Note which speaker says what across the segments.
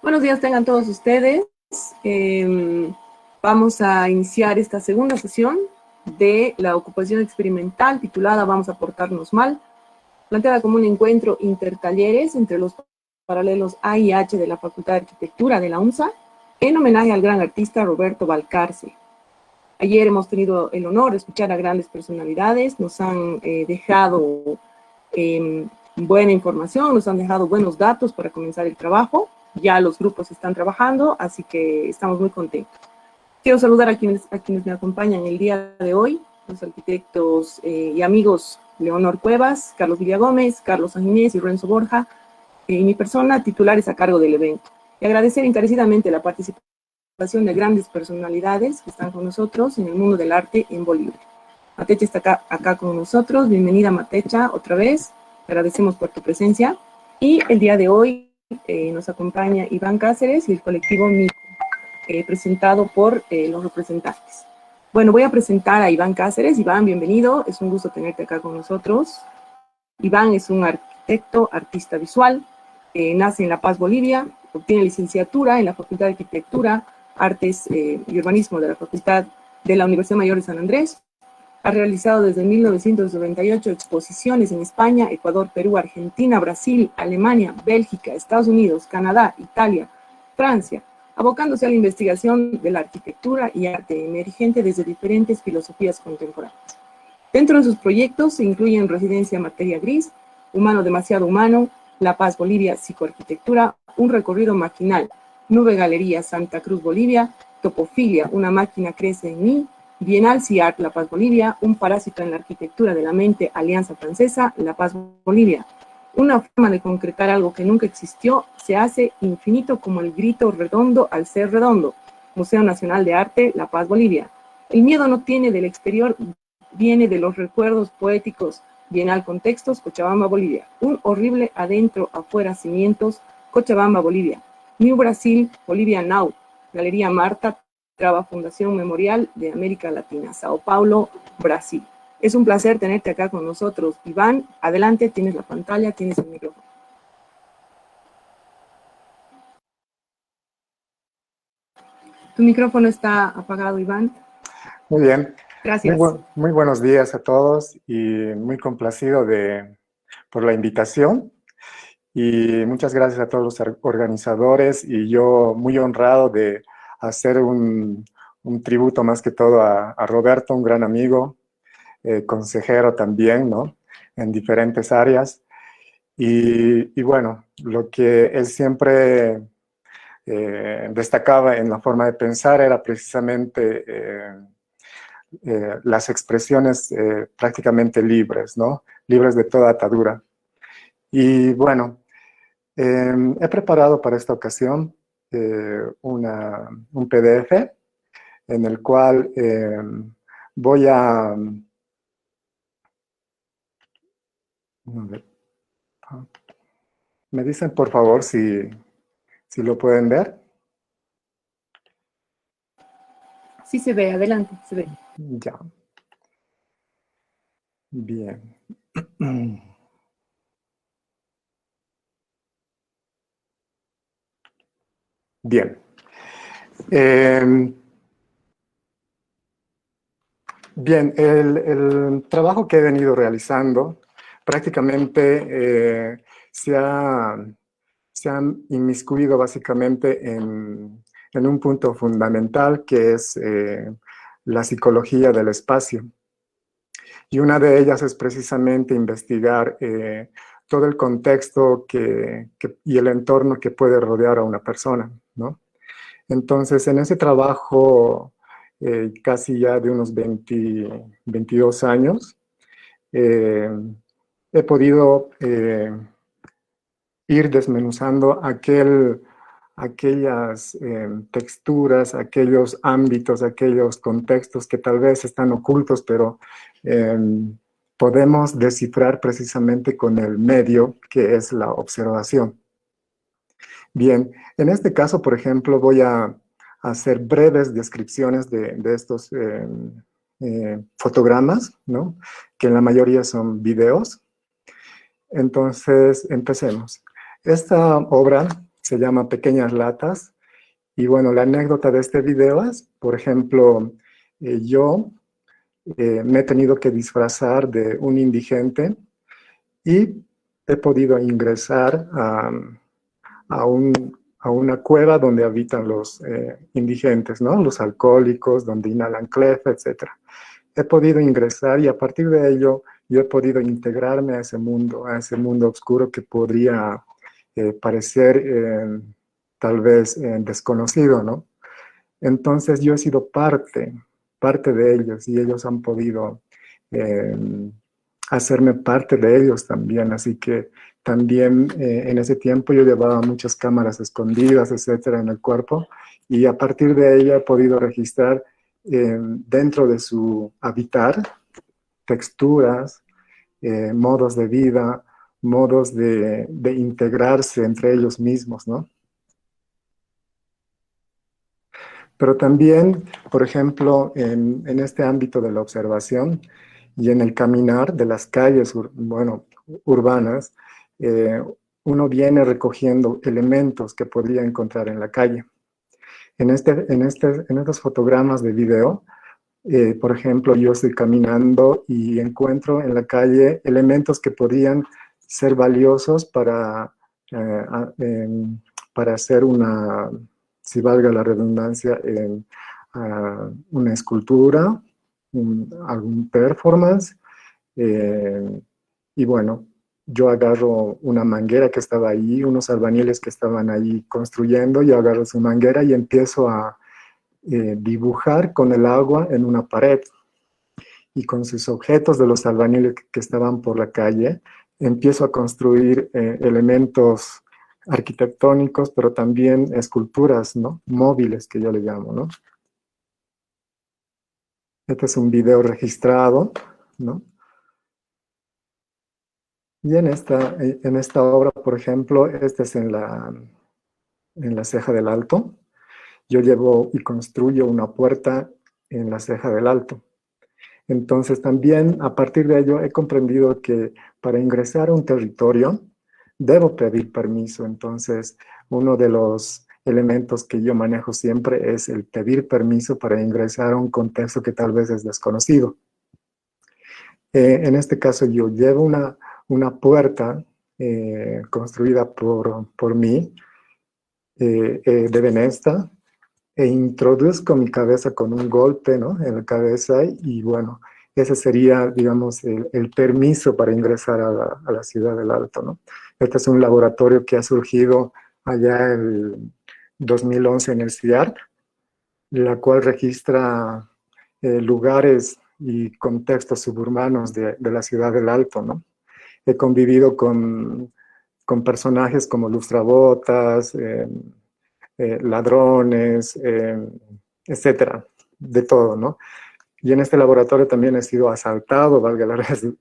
Speaker 1: Buenos días tengan todos ustedes. Eh, Vamos a iniciar esta segunda sesión de la ocupación experimental titulada Vamos a portarnos mal, planteada como un encuentro intertalleres entre los paralelos A y H de la Facultad de Arquitectura de la UNSA, en homenaje al gran artista Roberto Balcarce. Ayer hemos tenido el honor de escuchar a grandes personalidades, nos han dejado buena información, nos han dejado buenos datos para comenzar el trabajo. Ya los grupos están trabajando, así que estamos muy contentos. Quiero saludar a quienes me acompañan el día de hoy, los arquitectos y amigos Leonor Cuevas, Carlos Villagómez, Carlos San Ginés y Renzo Borja, y mi persona, titulares a cargo del evento. Y agradecer encarecidamente la participación de grandes personalidades que están con nosotros en el mundo del arte en Bolivia. Matecha está acá con nosotros. Bienvenida, Matecha, otra vez. Te agradecemos por tu presencia. Y el día de hoy nos acompaña Iván Cáceres y el colectivo MICO, presentado por los representantes. Bueno, voy a presentar a Iván Cáceres. Iván, bienvenido. Es un gusto tenerte acá con nosotros. Iván es un arquitecto, artista visual. Nace en La Paz, Bolivia. Obtiene licenciatura en la Facultad de Arquitectura, Artes y Urbanismo de la Facultad de la Universidad Mayor de San Andrés. Ha realizado desde 1998 exposiciones en España, Ecuador, Perú, Argentina, Brasil, Alemania, Bélgica, Estados Unidos, Canadá, Italia, Francia, abocándose a la investigación de la arquitectura y arte emergente desde diferentes filosofías contemporáneas. Dentro de sus proyectos se incluyen Residencia Materia Gris, Humano Demasiado Humano, La Paz Bolivia, Psicoarquitectura, Un Recorrido Maquinal, Nube Galería Santa Cruz Bolivia, Topofilia, Una Máquina Crece en Mí, Bienal CIART La Paz Bolivia, Un Parásito en la Arquitectura de la Mente, Alianza Francesa, La Paz Bolivia. Una forma de concretar algo que nunca existió se hace infinito como el grito redondo al ser redondo, Museo Nacional de Arte, La Paz Bolivia. El miedo no tiene del exterior, viene de los recuerdos poéticos, Bienal Contextos, Cochabamba, Bolivia. Un horrible adentro, afuera, cimientos, Cochabamba, Bolivia. New Brasil, Bolivia Now, Galería Marta, Traba Fundación Memorial de América Latina, Sao Paulo, Brasil. Es un placer tenerte acá con nosotros. Iván, adelante, tienes la pantalla, tienes el micrófono. Tu micrófono está apagado, Iván.
Speaker 2: Muy bien.
Speaker 1: Gracias.
Speaker 2: Muy buenos días a todos y muy complacido por la invitación. Y muchas gracias a todos los organizadores y yo muy honrado de hacer un tributo más que todo a Roberto, un gran amigo, consejero también, ¿no? En diferentes áreas. Y bueno, lo que él siempre destacaba en la forma de pensar era precisamente las expresiones prácticamente libres, ¿no? Libres de toda atadura. Y bueno, he preparado para esta ocasión un PDF en el cual voy a ver, me dicen por favor si lo pueden ver.
Speaker 1: Sí se ve, adelante, se ve.
Speaker 2: Ya. Bien. Bien. Bien, el trabajo que he venido realizando prácticamente se han inmiscuido básicamente en un punto fundamental que es la psicología del espacio. Y una de ellas es precisamente investigar todo el contexto y el entorno que puede rodear a una persona, ¿no? Entonces, en ese trabajo casi ya de unos 22 años, he podido ir desmenuzando aquellas texturas, aquellos ámbitos, aquellos contextos que tal vez están ocultos, pero podemos descifrar precisamente con el medio que es la observación. Bien, en este caso, por ejemplo, voy a hacer breves descripciones de estos fotogramas, ¿no? Que en la mayoría son videos. Entonces, empecemos. Esta obra se llama Pequeñas Latas. Y bueno, la anécdota de este video es, por ejemplo, yo me he tenido que disfrazar de un indigente y he podido ingresar a una cueva donde habitan los indigentes, ¿no? Los alcohólicos, donde inhalan clef, etc. He podido ingresar y a partir de ello yo he podido integrarme a ese mundo oscuro que podría parecer tal vez desconocido, ¿no? Entonces yo he sido parte de ellos y ellos han podido eh, hacerme parte de ellos también. Así que también en ese tiempo yo llevaba muchas cámaras escondidas, etcétera, en el cuerpo y a partir de ella he podido registrar dentro de su habitar texturas, modos de vida, modos de integrarse entre ellos mismos, ¿no? Pero también, por ejemplo, en este ámbito de la observación y en el caminar de las calles, bueno, urbanas, eh, uno viene recogiendo elementos que podría encontrar en la calle. En estos fotogramas de video, por ejemplo, yo estoy caminando y encuentro en la calle elementos que podrían ser valiosos para hacer una, si valga la redundancia, una escultura, algún performance. eh, y bueno, yo agarro una manguera que estaba ahí, unos albañiles que estaban ahí construyendo, yo agarro su manguera y empiezo a dibujar con el agua en una pared y con sus objetos de los albañiles que estaban por la calle, empiezo a construir elementos arquitectónicos, pero también esculturas, ¿no? Móviles, que yo le llamo, ¿no? Este es un video registrado, ¿no? Y en esta obra, por ejemplo, este es en la Ceja del Alto. Yo llevo y construyo una puerta en la Ceja del Alto. Entonces también a partir de ello he comprendido que para ingresar a un territorio debo pedir permiso. Entonces uno de los elementos que yo manejo siempre es el pedir permiso para ingresar a un contexto que tal vez es desconocido. En este caso yo llevo una puerta construida por mí de Venesta e introduzco mi cabeza con un golpe, ¿no? En la cabeza y bueno, ese sería, digamos, el permiso para ingresar a la ciudad del Alto, ¿no? Este es un laboratorio que ha surgido allá en 2011 en el CIARC, la cual registra lugares y contextos suburbanos de la ciudad del Alto, ¿no? He convivido con personajes como lustrabotas, ladrones, etcétera, de todo, ¿no? Y en este laboratorio también he sido asaltado, valga la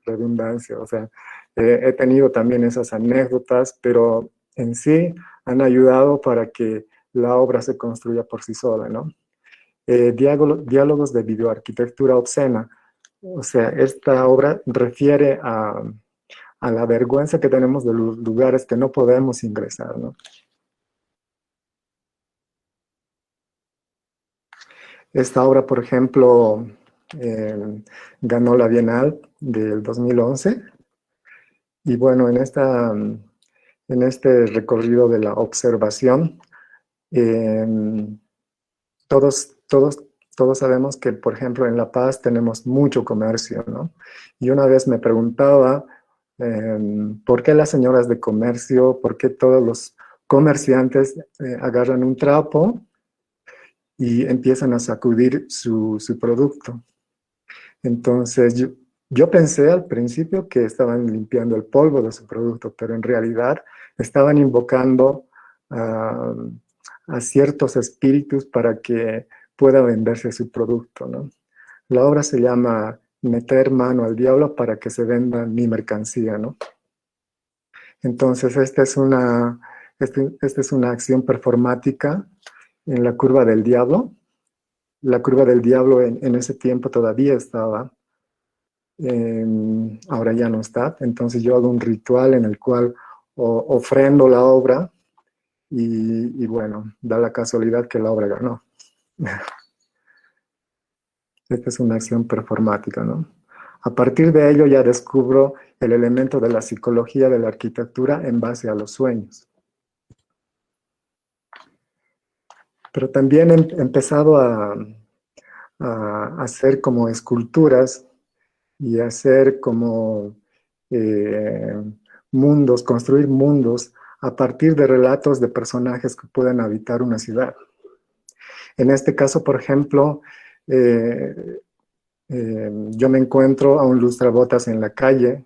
Speaker 2: redundancia, o sea, he tenido también esas anécdotas, pero en sí han ayudado para que la obra se construya por sí sola, ¿no? Diálogos de videoarquitectura obscena, o sea, esta obra refiere a la vergüenza que tenemos de los lugares que no podemos ingresar, ¿no? Esta obra, por ejemplo, ganó la Bienal del 2011 y bueno, en este recorrido de la observación, eh, todos, todos, todos sabemos que, por ejemplo, en La Paz tenemos mucho comercio, ¿no? Y una vez me preguntaba, ¿por qué las señoras de comercio, por qué todos los comerciantes agarran un trapo y empiezan a sacudir su producto? Entonces yo pensé al principio que estaban limpiando el polvo de su producto, pero en realidad estaban invocando a ciertos espíritus para que pueda venderse su producto, ¿no? La obra se llama Meter mano al diablo para que se venda mi mercancía, ¿no? Entonces esta es una acción performática en la curva del diablo. La curva del diablo en ese tiempo todavía estaba, ahora ya no está. Entonces yo hago un ritual en el cual ofrendo la obra y bueno, da la casualidad que la obra ganó. Esta es una acción performática, ¿no? A partir de ello ya descubro el elemento de la psicología de la arquitectura en base a los sueños. Pero también he empezado a hacer como esculturas y hacer como mundos, construir mundos a partir de relatos de personajes que pueden habitar una ciudad. En este caso, por ejemplo, yo me encuentro a un lustrabotas en la calle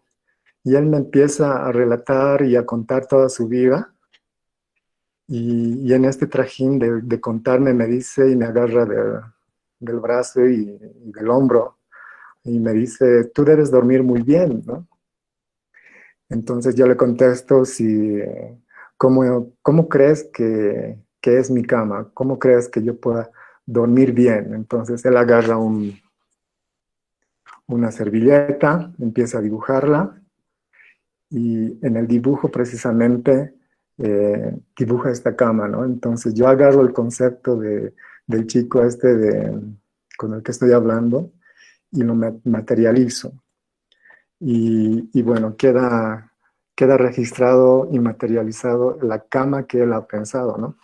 Speaker 2: y él me empieza a relatar y a contar toda su vida. Y en este trajín de contarme me dice y me agarra del brazo y del hombro y me dice, tú debes dormir muy bien, ¿no? Entonces yo le contesto, si, ¿cómo crees que es mi cama? ¿Cómo crees que yo pueda dormir bien? Entonces él agarra una servilleta, empieza a dibujarla y en el dibujo precisamente dibuja esta cama, ¿no? Entonces yo agarro el concepto del chico con el que estoy hablando y lo materializo. Y bueno, queda registrado y materializado la cama que él ha pensado, ¿no?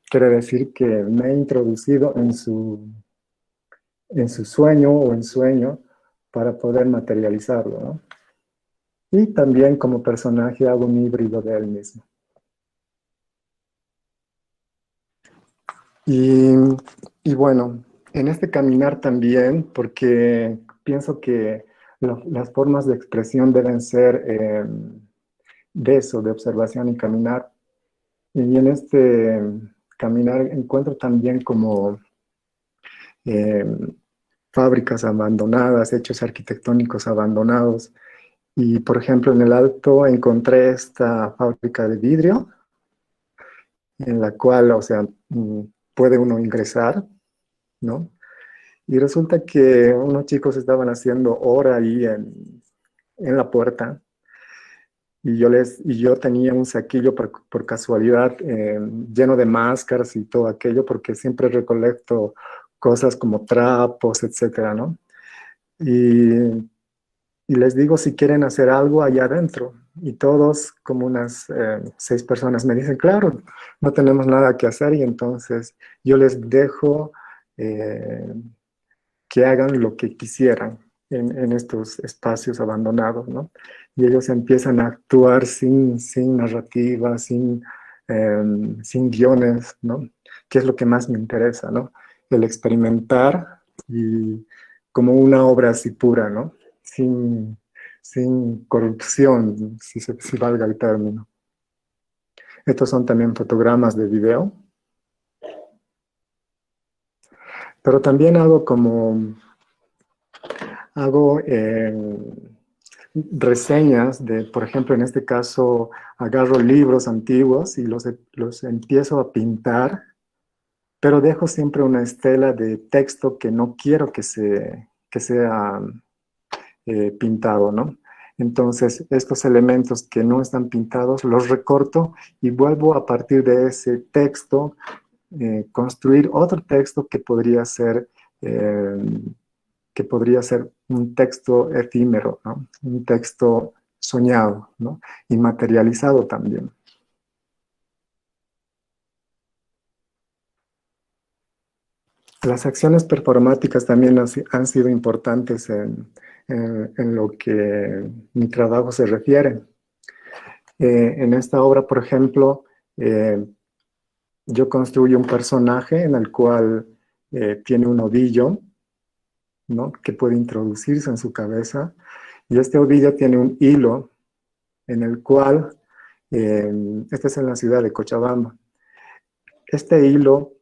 Speaker 2: Quiere decir que me he introducido en su sueño o ensueño para poder materializarlo, ¿no? Y también como personaje hago un híbrido de él mismo. Y bueno, en este caminar también, porque pienso que las formas de expresión deben ser de eso, de observación y caminar. Y en este caminar encuentro también como eh, fábricas abandonadas, hechos arquitectónicos abandonados. Y por ejemplo, en el Alto encontré esta fábrica de vidrio, en la cual, o sea, puede uno ingresar, ¿no? Y resulta que unos chicos estaban haciendo hora ahí en la puerta y yo tenía un saquillo por casualidad lleno de máscaras y todo aquello porque siempre recolecto cosas como trapos, etcétera, ¿no? Y, y les digo si quieren hacer algo allá adentro. Y todos, como unas 6 personas, me dicen, claro, no tenemos nada que hacer y entonces yo les dejo que hagan lo que quisieran en estos espacios abandonados, ¿no? Y ellos empiezan a actuar sin narrativa, sin guiones, ¿no? Que es lo que más me interesa, ¿no? El experimentar y como una obra así pura, ¿no? Sin corrupción, si valga el término. Estos son también fotogramas de video. Pero también hago reseñas de, por ejemplo, en este caso, agarro libros antiguos y los empiezo a pintar, pero dejo siempre una estela de texto que no quiero que sea pintado, ¿no? Entonces, estos elementos que no están pintados los recorto y vuelvo a partir de ese texto construir otro texto que podría ser un texto efímero, ¿no? Un texto soñado, ¿no? Y materializado también. Las acciones performáticas también han sido importantes en lo que mi trabajo se refiere. En esta obra, por ejemplo, yo construyo un personaje en el cual tiene un ovillo, ¿no? Que puede introducirse en su cabeza, y este ovillo tiene un hilo en el cual, este es en la ciudad de Cochabamba, este hilo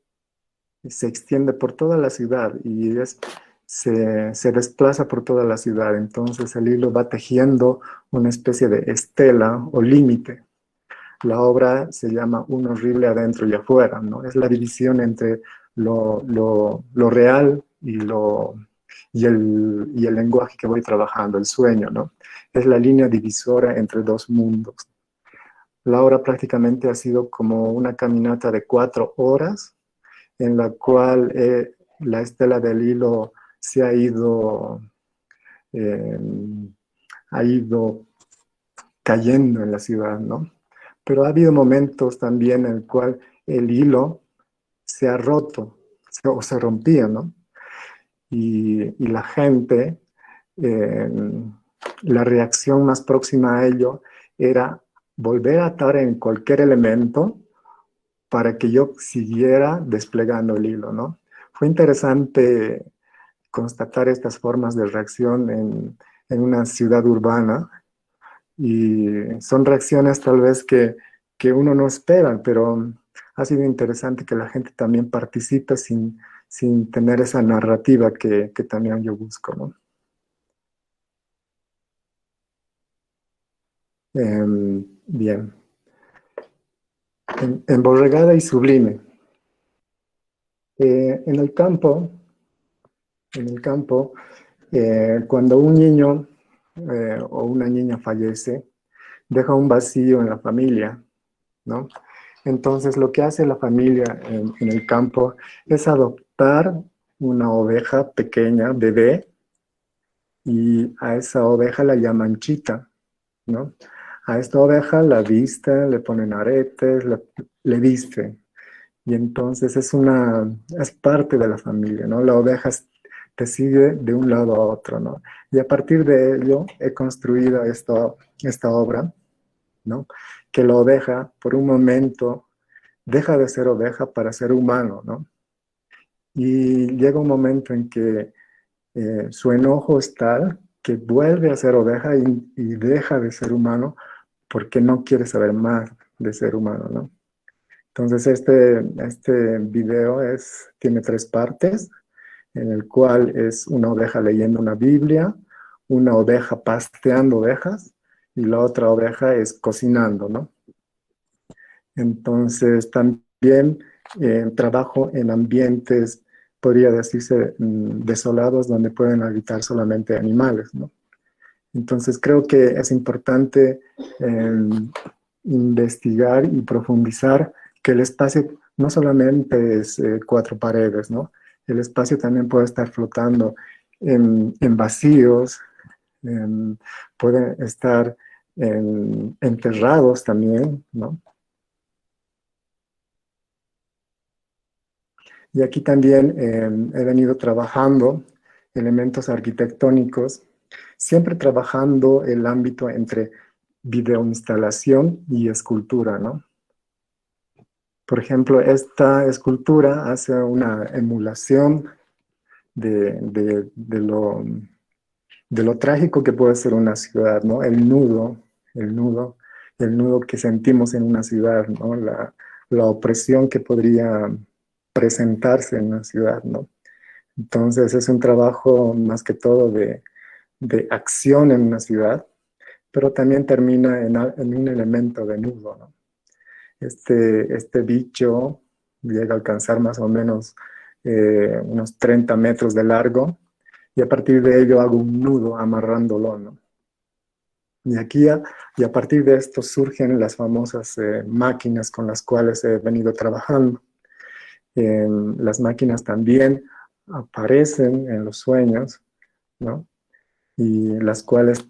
Speaker 2: se extiende por toda la ciudad y se desplaza por toda la ciudad, entonces el hilo va tejiendo una especie de estela o límite. La obra se llama Un horrible adentro y afuera, ¿no? Es la división entre lo real y el lenguaje que voy trabajando, el sueño, ¿no? Es la línea divisora entre dos mundos. La obra prácticamente ha sido como una caminata de 4 horas, en la cual la estela del hilo se eh, ha ido cayendo en la ciudad, ¿no? Pero ha habido momentos también en el cual el hilo se ha roto o se rompía, ¿no? Y la gente, eh, la reacción más próxima a ello era volver a atar en cualquier elemento para que yo siguiera desplegando el hilo, ¿no? Fue interesante constatar estas formas de reacción en una ciudad urbana y son reacciones tal vez que uno no espera, pero ha sido interesante que la gente también participe sin tener esa narrativa que también yo busco, ¿no? Bien, emborregada y sublime. En el campo, cuando un niño o una niña fallece, deja un vacío en la familia, ¿no? Entonces, lo que hace la familia en el campo es adoptar una oveja pequeña, bebé, y a esa oveja la llaman chita, ¿no? A esta oveja la visten, le ponen aretes, le visten. Y entonces es parte de la familia, ¿no? La oveja te sigue de un lado a otro, ¿no? Y a partir de ello he construido esta obra, ¿no? Que la oveja, por un momento, deja de ser oveja para ser humano, ¿no? Y llega un momento en que su enojo es tal que vuelve a ser oveja y deja de ser humano porque no quiere saber más de ser humano, ¿no? Entonces este video tiene 3 partes, en el cual es una oveja leyendo una Biblia, una oveja pasteando ovejas y la otra oveja es cocinando, ¿no? Entonces también trabajo en ambientes, podría decirse, desolados, donde pueden habitar solamente animales, ¿no? Entonces creo que es importante investigar y profundizar que el espacio no solamente es 4 paredes, ¿no? El espacio también puede estar flotando en vacíos, en- puede estar enterrados también, ¿no? Y aquí también he venido trabajando elementos arquitectónicos, siempre trabajando el ámbito entre videoinstalación y escultura, ¿no? Por ejemplo, esta escultura hace una emulación de lo trágico que puede ser una ciudad, ¿no? El nudo, el nudo que sentimos en una ciudad, ¿no? La opresión que podría presentarse en una ciudad, ¿no? Entonces es un trabajo más que todo de acción en una ciudad, pero también termina en un elemento de nudo, ¿no? Este bicho llega a alcanzar más o menos unos 30 metros de largo y a partir de ello hago un nudo amarrándolo, ¿no? Y a partir de esto surgen las famosas máquinas con las cuales he venido trabajando. Las máquinas también aparecen en los sueños, ¿no? Y las cuales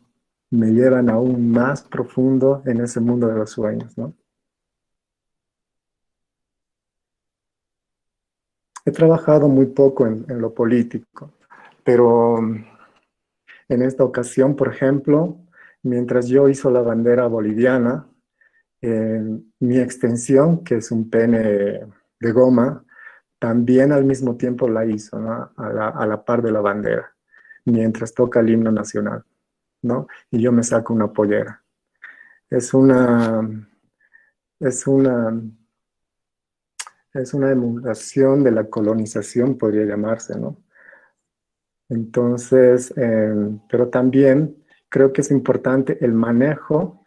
Speaker 2: me llevan aún más profundo en ese mundo de los sueños, ¿no? He trabajado muy poco en lo político, pero en esta ocasión, por ejemplo, mientras yo hizo la bandera boliviana, mi extensión, que es un pene de goma, también al mismo tiempo la hizo, ¿no? A la par de la bandera, mientras toca el himno nacional, ¿no? Y yo me saco una pollera. Es una, es una, es una emulación de la colonización, podría llamarse, ¿no? Entonces, pero también creo que es importante el manejo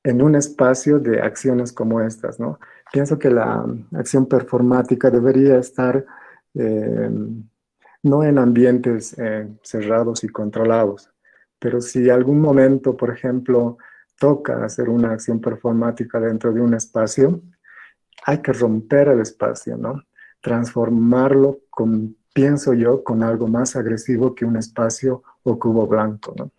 Speaker 2: en un espacio de acciones como estas, ¿no? Pienso que la acción performática debería estar eh, no en ambientes cerrados y controlados, pero si algún momento, por ejemplo, toca hacer una acción performática dentro de un espacio, hay que romper el espacio, ¿no? Transformarlo con, pienso yo, con algo más agresivo que un espacio o cubo blanco, ¿no?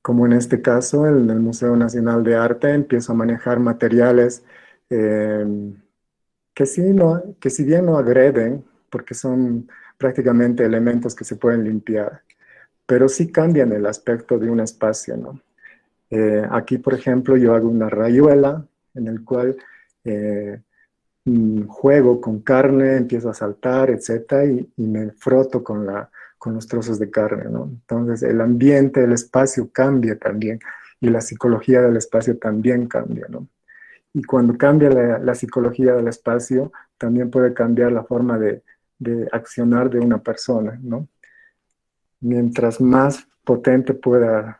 Speaker 2: Como en este caso, en el Museo Nacional de Arte, empiezo a manejar materiales eh, que, sí no, que si bien no agreden, porque son prácticamente elementos que se pueden limpiar, pero sí cambian el aspecto de un espacio, ¿no? Aquí, por ejemplo, yo hago una rayuela en el cual eh, juego con carne, empiezo a saltar, etcétera, y me froto con los trozos de carne, ¿no? Entonces, el ambiente, el espacio cambia también, y la psicología del espacio también cambia, ¿no? Y cuando cambia la psicología del espacio, también puede cambiar la forma de accionar de una persona, ¿no? Mientras más potente puedas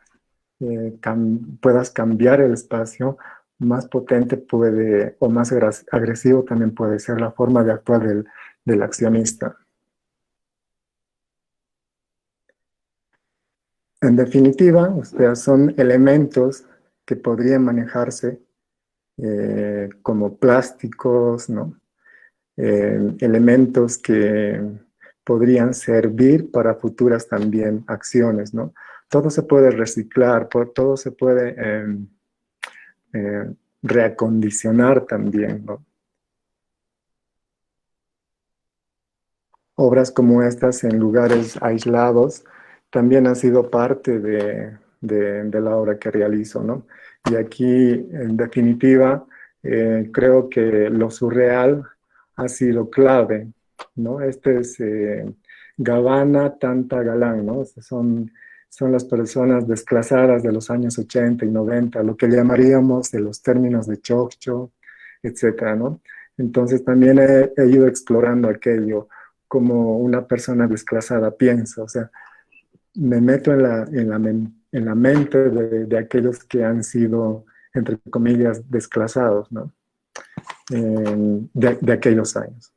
Speaker 2: cambiar el espacio, más potente puede, o más agresivo también puede ser la forma de actuar del accionista. En definitiva, o sea, son elementos que podrían manejarse como plásticos, ¿no? Elementos que podrían servir para futuras también acciones, ¿no? Todo se puede reciclar, todo se puede eh, reacondicionar también, ¿no? Obras como estas en lugares aislados también han sido parte de la obra que realizo, ¿no? Y aquí, en definitiva, creo que lo surreal ha sido clave, ¿no? Este es Gavana Tanta Galán, ¿no? Son las personas desclasadas de los años 80 y 90, lo que llamaríamos de los términos de Choccho, etcétera, ¿no? Entonces también he ido explorando aquello como una persona desclasada piensa, o sea, me meto en la mente de aquellos que han sido, entre comillas, desclasados, ¿no? De aquellos años.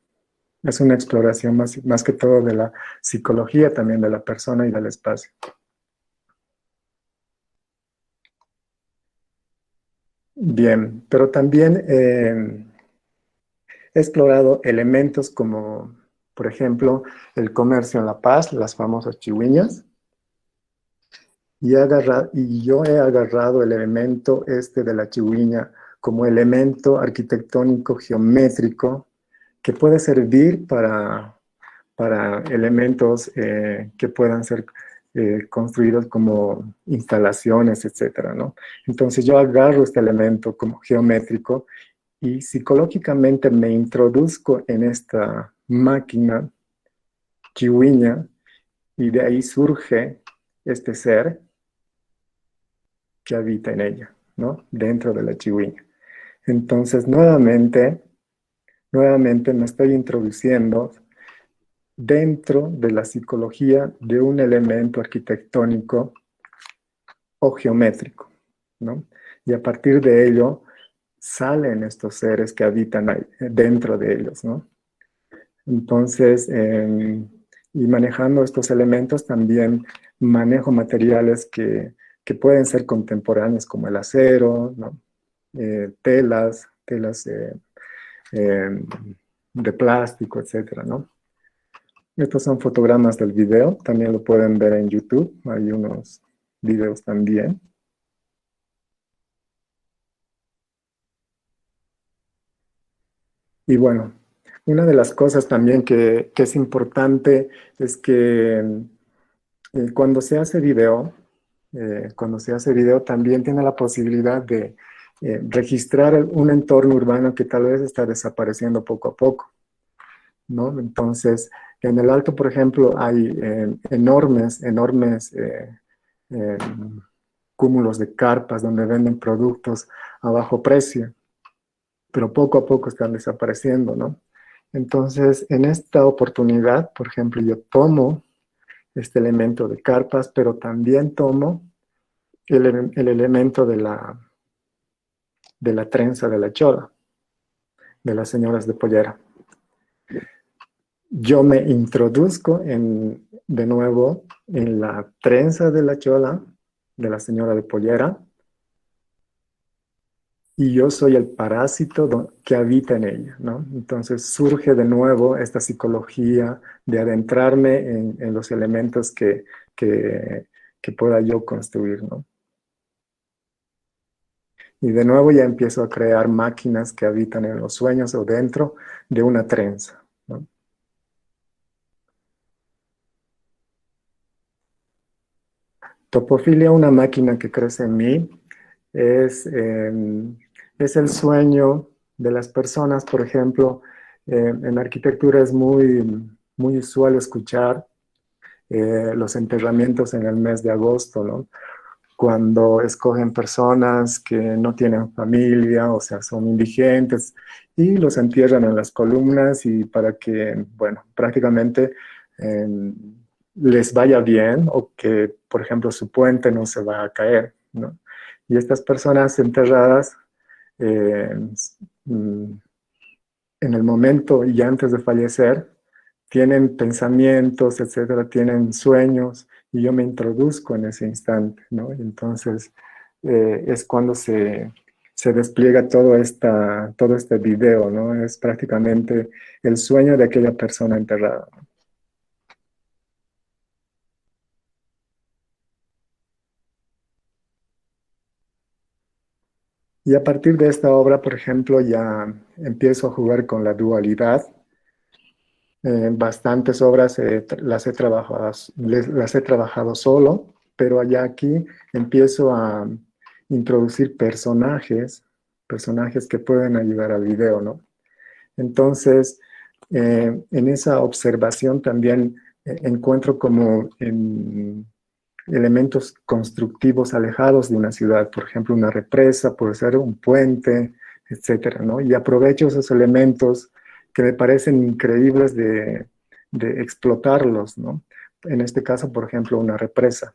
Speaker 2: Es una exploración más que todo de la psicología también de la persona y del espacio. Bien, pero también he explorado elementos como, por ejemplo, el comercio en La Paz, las famosas chihuiñas, y yo he agarrado el elemento este de la chihuiña como elemento arquitectónico geométrico que puede servir para elementos que puedan ser construidos como instalaciones, etcétera, ¿no? Entonces yo agarro este elemento como geométrico y psicológicamente me introduzco en esta máquina chihuiña y de ahí surge este ser que habita en ella, ¿no? Dentro de la chihuiña. Entonces, nuevamente me estoy introduciendo dentro de la psicología de un elemento arquitectónico o geométrico, ¿no? Y a partir de ello salen estos seres que habitan ahí, dentro de ellos, ¿no? Entonces, y manejando estos elementos también manejo materiales que pueden ser contemporáneos como el acero, ¿no? Telas eh, de plástico, etcétera, ¿no? Estos son fotogramas del video, también lo pueden ver en YouTube, hay unos videos también. Y bueno, una de las cosas también que es importante es que cuando se hace video también tiene la posibilidad de registrar un entorno urbano que tal vez está desapareciendo poco a poco, ¿no? Entonces, en el Alto, por ejemplo, hay enormes eh, cúmulos de carpas donde venden productos a bajo precio, pero poco a poco están desapareciendo, ¿no? Entonces, en esta oportunidad, por ejemplo, yo tomo este elemento de carpas, pero también tomo el elemento de la trenza de la chola, de las señoras de pollera. Yo me introduzco de nuevo en la trenza de la chola, de la señora de pollera, y yo soy el parásito que habita en ella, ¿no? Entonces surge de nuevo esta psicología de adentrarme en los elementos que, que pueda yo construir, ¿no? Y de nuevo ya empiezo a crear máquinas que habitan en los sueños o dentro de una trenza, ¿no? Topofilia, una máquina que crece en mí, es, es el sueño de las personas. Por ejemplo, en arquitectura es muy usual escuchar los enterramientos en el mes de agosto, ¿no? Cuando escogen personas que no tienen familia, o sea, son indigentes, y los entierran en las columnas y para que, bueno, prácticamente eh, les vaya bien o que, por ejemplo, su puente no se va a caer, ¿no? Y estas personas enterradas, eh, mm, en el momento y antes de fallecer, tienen pensamientos, etcétera, tienen sueños, y yo me introduzco en ese instante, ¿no? Y entonces es cuando se despliega todo este video, ¿no? Es prácticamente el sueño de aquella persona enterrada. Y a partir de esta obra, por ejemplo, ya empiezo a jugar con la dualidad. Bastantes obras las he trabajado solo, pero allá aquí empiezo a introducir personajes que pueden ayudar al video, ¿no? Entonces, en esa observación también encuentro como elementos constructivos alejados de una ciudad, por ejemplo, una represa, puede ser un puente, etcétera, ¿no? Y aprovecho esos elementos que me parecen increíbles de explotarlos, ¿no? En este caso, por ejemplo, una represa.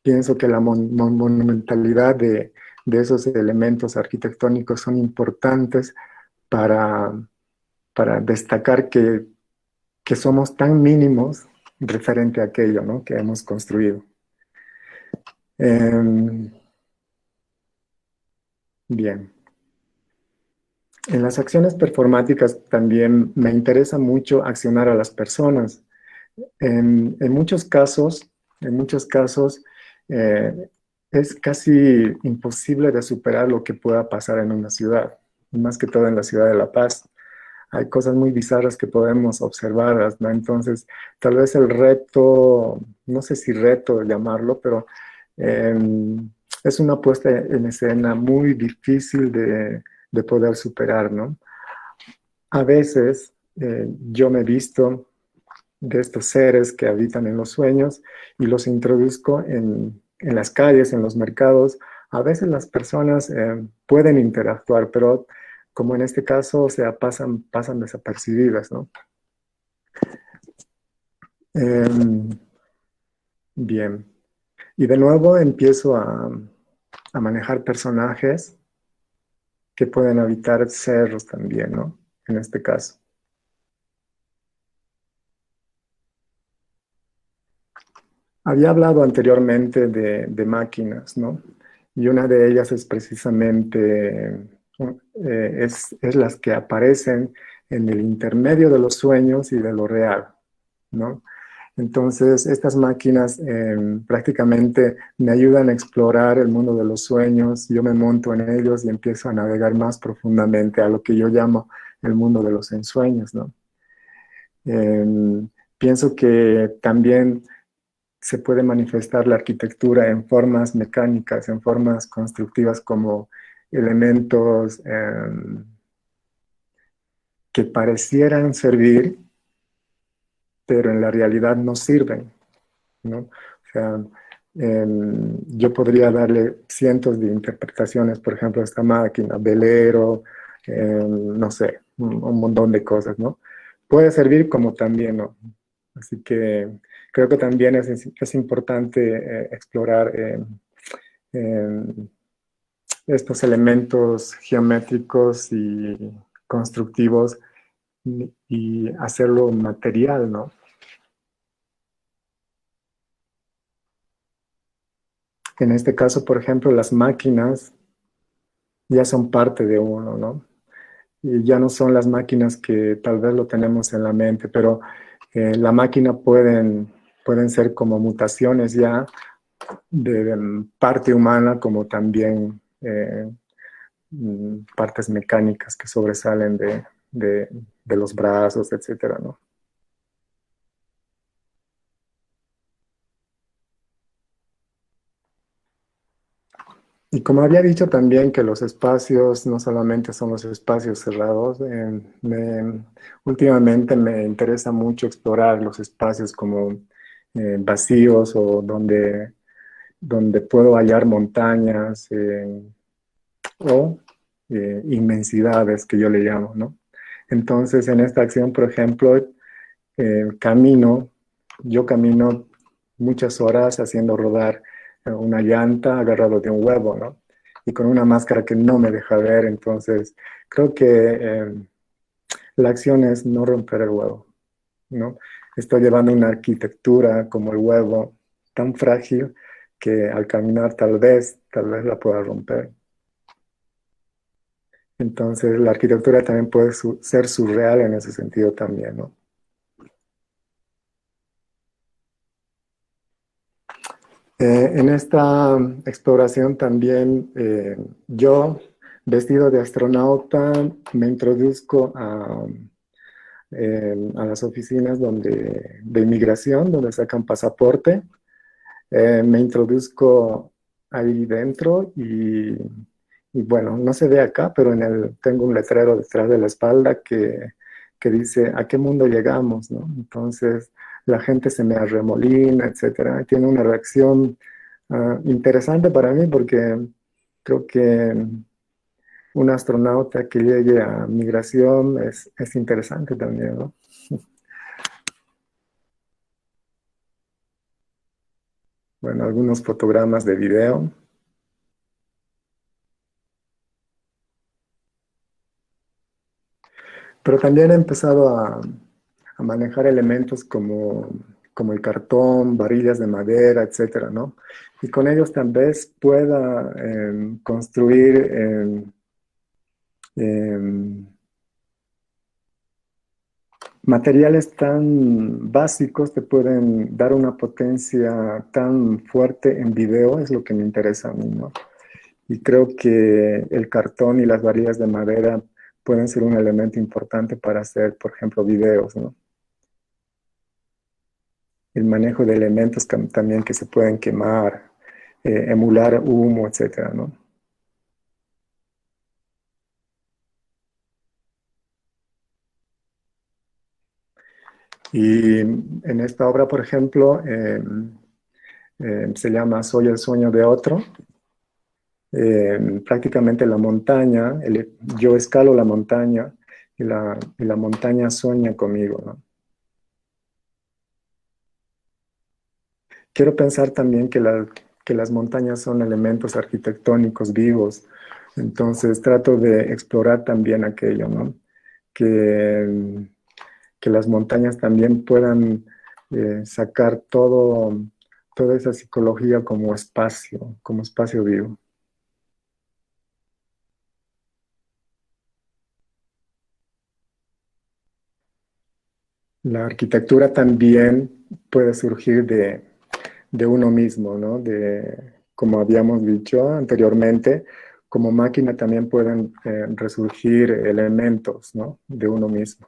Speaker 2: Pienso que la monumentalidad de esos elementos arquitectónicos son importantes para, para destacar que somos tan mínimos referente a aquello, ¿no? Que hemos construido. Eh, bien. En las acciones performáticas también me interesa mucho accionar a las personas. En muchos casos eh, es casi imposible de superar lo que pueda pasar en una ciudad, más que todo en la ciudad de La Paz. Hay cosas muy bizarras que podemos observar, ¿no? Entonces, tal vez el reto, no sé si reto llamarlo, pero eh, es una puesta en escena muy difícil de poder superar, ¿no? A veces yo me he visto de estos seres que habitan en los sueños y los introduzco en las calles, en los mercados. A veces las personas pueden interactuar, pero como en este caso, o sea, pasan desapercibidas, ¿no? Eh, bien. Y de nuevo empiezo a manejar personajes que pueden habitar cerros también, ¿no? En este caso. Había hablado anteriormente de máquinas, ¿no? Y una de ellas es precisamente, es las que aparecen en el intermedio de los sueños y de lo real, ¿no? Entonces, estas máquinas prácticamente me ayudan a explorar el mundo de los sueños. Yo me monto en ellos y empiezo a navegar más profundamente a lo que yo llamo el mundo de los ensueños, ¿no? Pienso que también se puede manifestar la arquitectura en formas mecánicas, en formas constructivas como elementos que parecieran servir, pero en la realidad no sirven, ¿no? O sea, yo podría darle cientos de interpretaciones, por ejemplo, a esta máquina, velero, no sé, un montón de cosas, ¿no? Puede servir como también, ¿no? Así que creo que también es importante explorar eh, estos elementos geométricos y constructivos y hacerlo material, ¿no? En este caso, por ejemplo, las máquinas ya son parte de uno, ¿no? Y ya no son las máquinas que tal vez lo tenemos en la mente, pero la máquina pueden ser como mutaciones ya de parte humana, como también partes mecánicas que sobresalen de los brazos, etcétera, ¿no? Y como había dicho también que los espacios no solamente son los espacios cerrados, últimamente me interesa mucho explorar los espacios como vacíos o donde puedo hallar montañas o inmensidades que yo le llamo, ¿no? Entonces, en esta acción, por ejemplo, camino, yo camino muchas horas haciendo rodar una llanta agarrado de un huevo, ¿no? Y con una máscara que no me deja ver, entonces creo que la acción es no romper el huevo, ¿no? Estoy llevando una arquitectura como el huevo tan frágil que al caminar tal vez la pueda romper. Entonces la arquitectura también puede ser surreal en ese sentido también, ¿no? En esta exploración también yo, vestido de astronauta, me introduzco a las oficinas de inmigración, donde sacan pasaporte. Me introduzco ahí dentro y bueno, no se ve acá, pero tengo un letrero detrás de la espalda que dice, ¿a qué mundo llegamos? ¿No? Entonces la gente se me arremolina, etcétera. Tiene una reacción interesante para mí porque creo que un astronauta que llegue a migración es interesante también, ¿no? Bueno, algunos fotogramas de video. Pero también he empezado a manejar elementos como el cartón, varillas de madera, etcétera, ¿no? Y con ellos tal vez pueda construir em, materiales tan básicos que pueden dar una potencia tan fuerte en video, es lo que me interesa a mí, ¿no? Y creo que el cartón y las varillas de madera pueden ser un elemento importante para hacer, por ejemplo, videos, ¿no? El manejo de elementos también que se pueden quemar, emular humo, etcétera, ¿no? Y en esta obra, por ejemplo, se llama Soy el sueño de otro. Prácticamente la montaña, yo escalo la montaña y la montaña sueña conmigo, ¿no? Quiero pensar también que las montañas son elementos arquitectónicos vivos, entonces trato de explorar también aquello, ¿no? Que, que las montañas también puedan sacar toda esa psicología como espacio vivo. La arquitectura también puede surgir de uno mismo, ¿no? Como habíamos dicho anteriormente, como máquina también pueden resurgir elementos, ¿no? De uno mismo.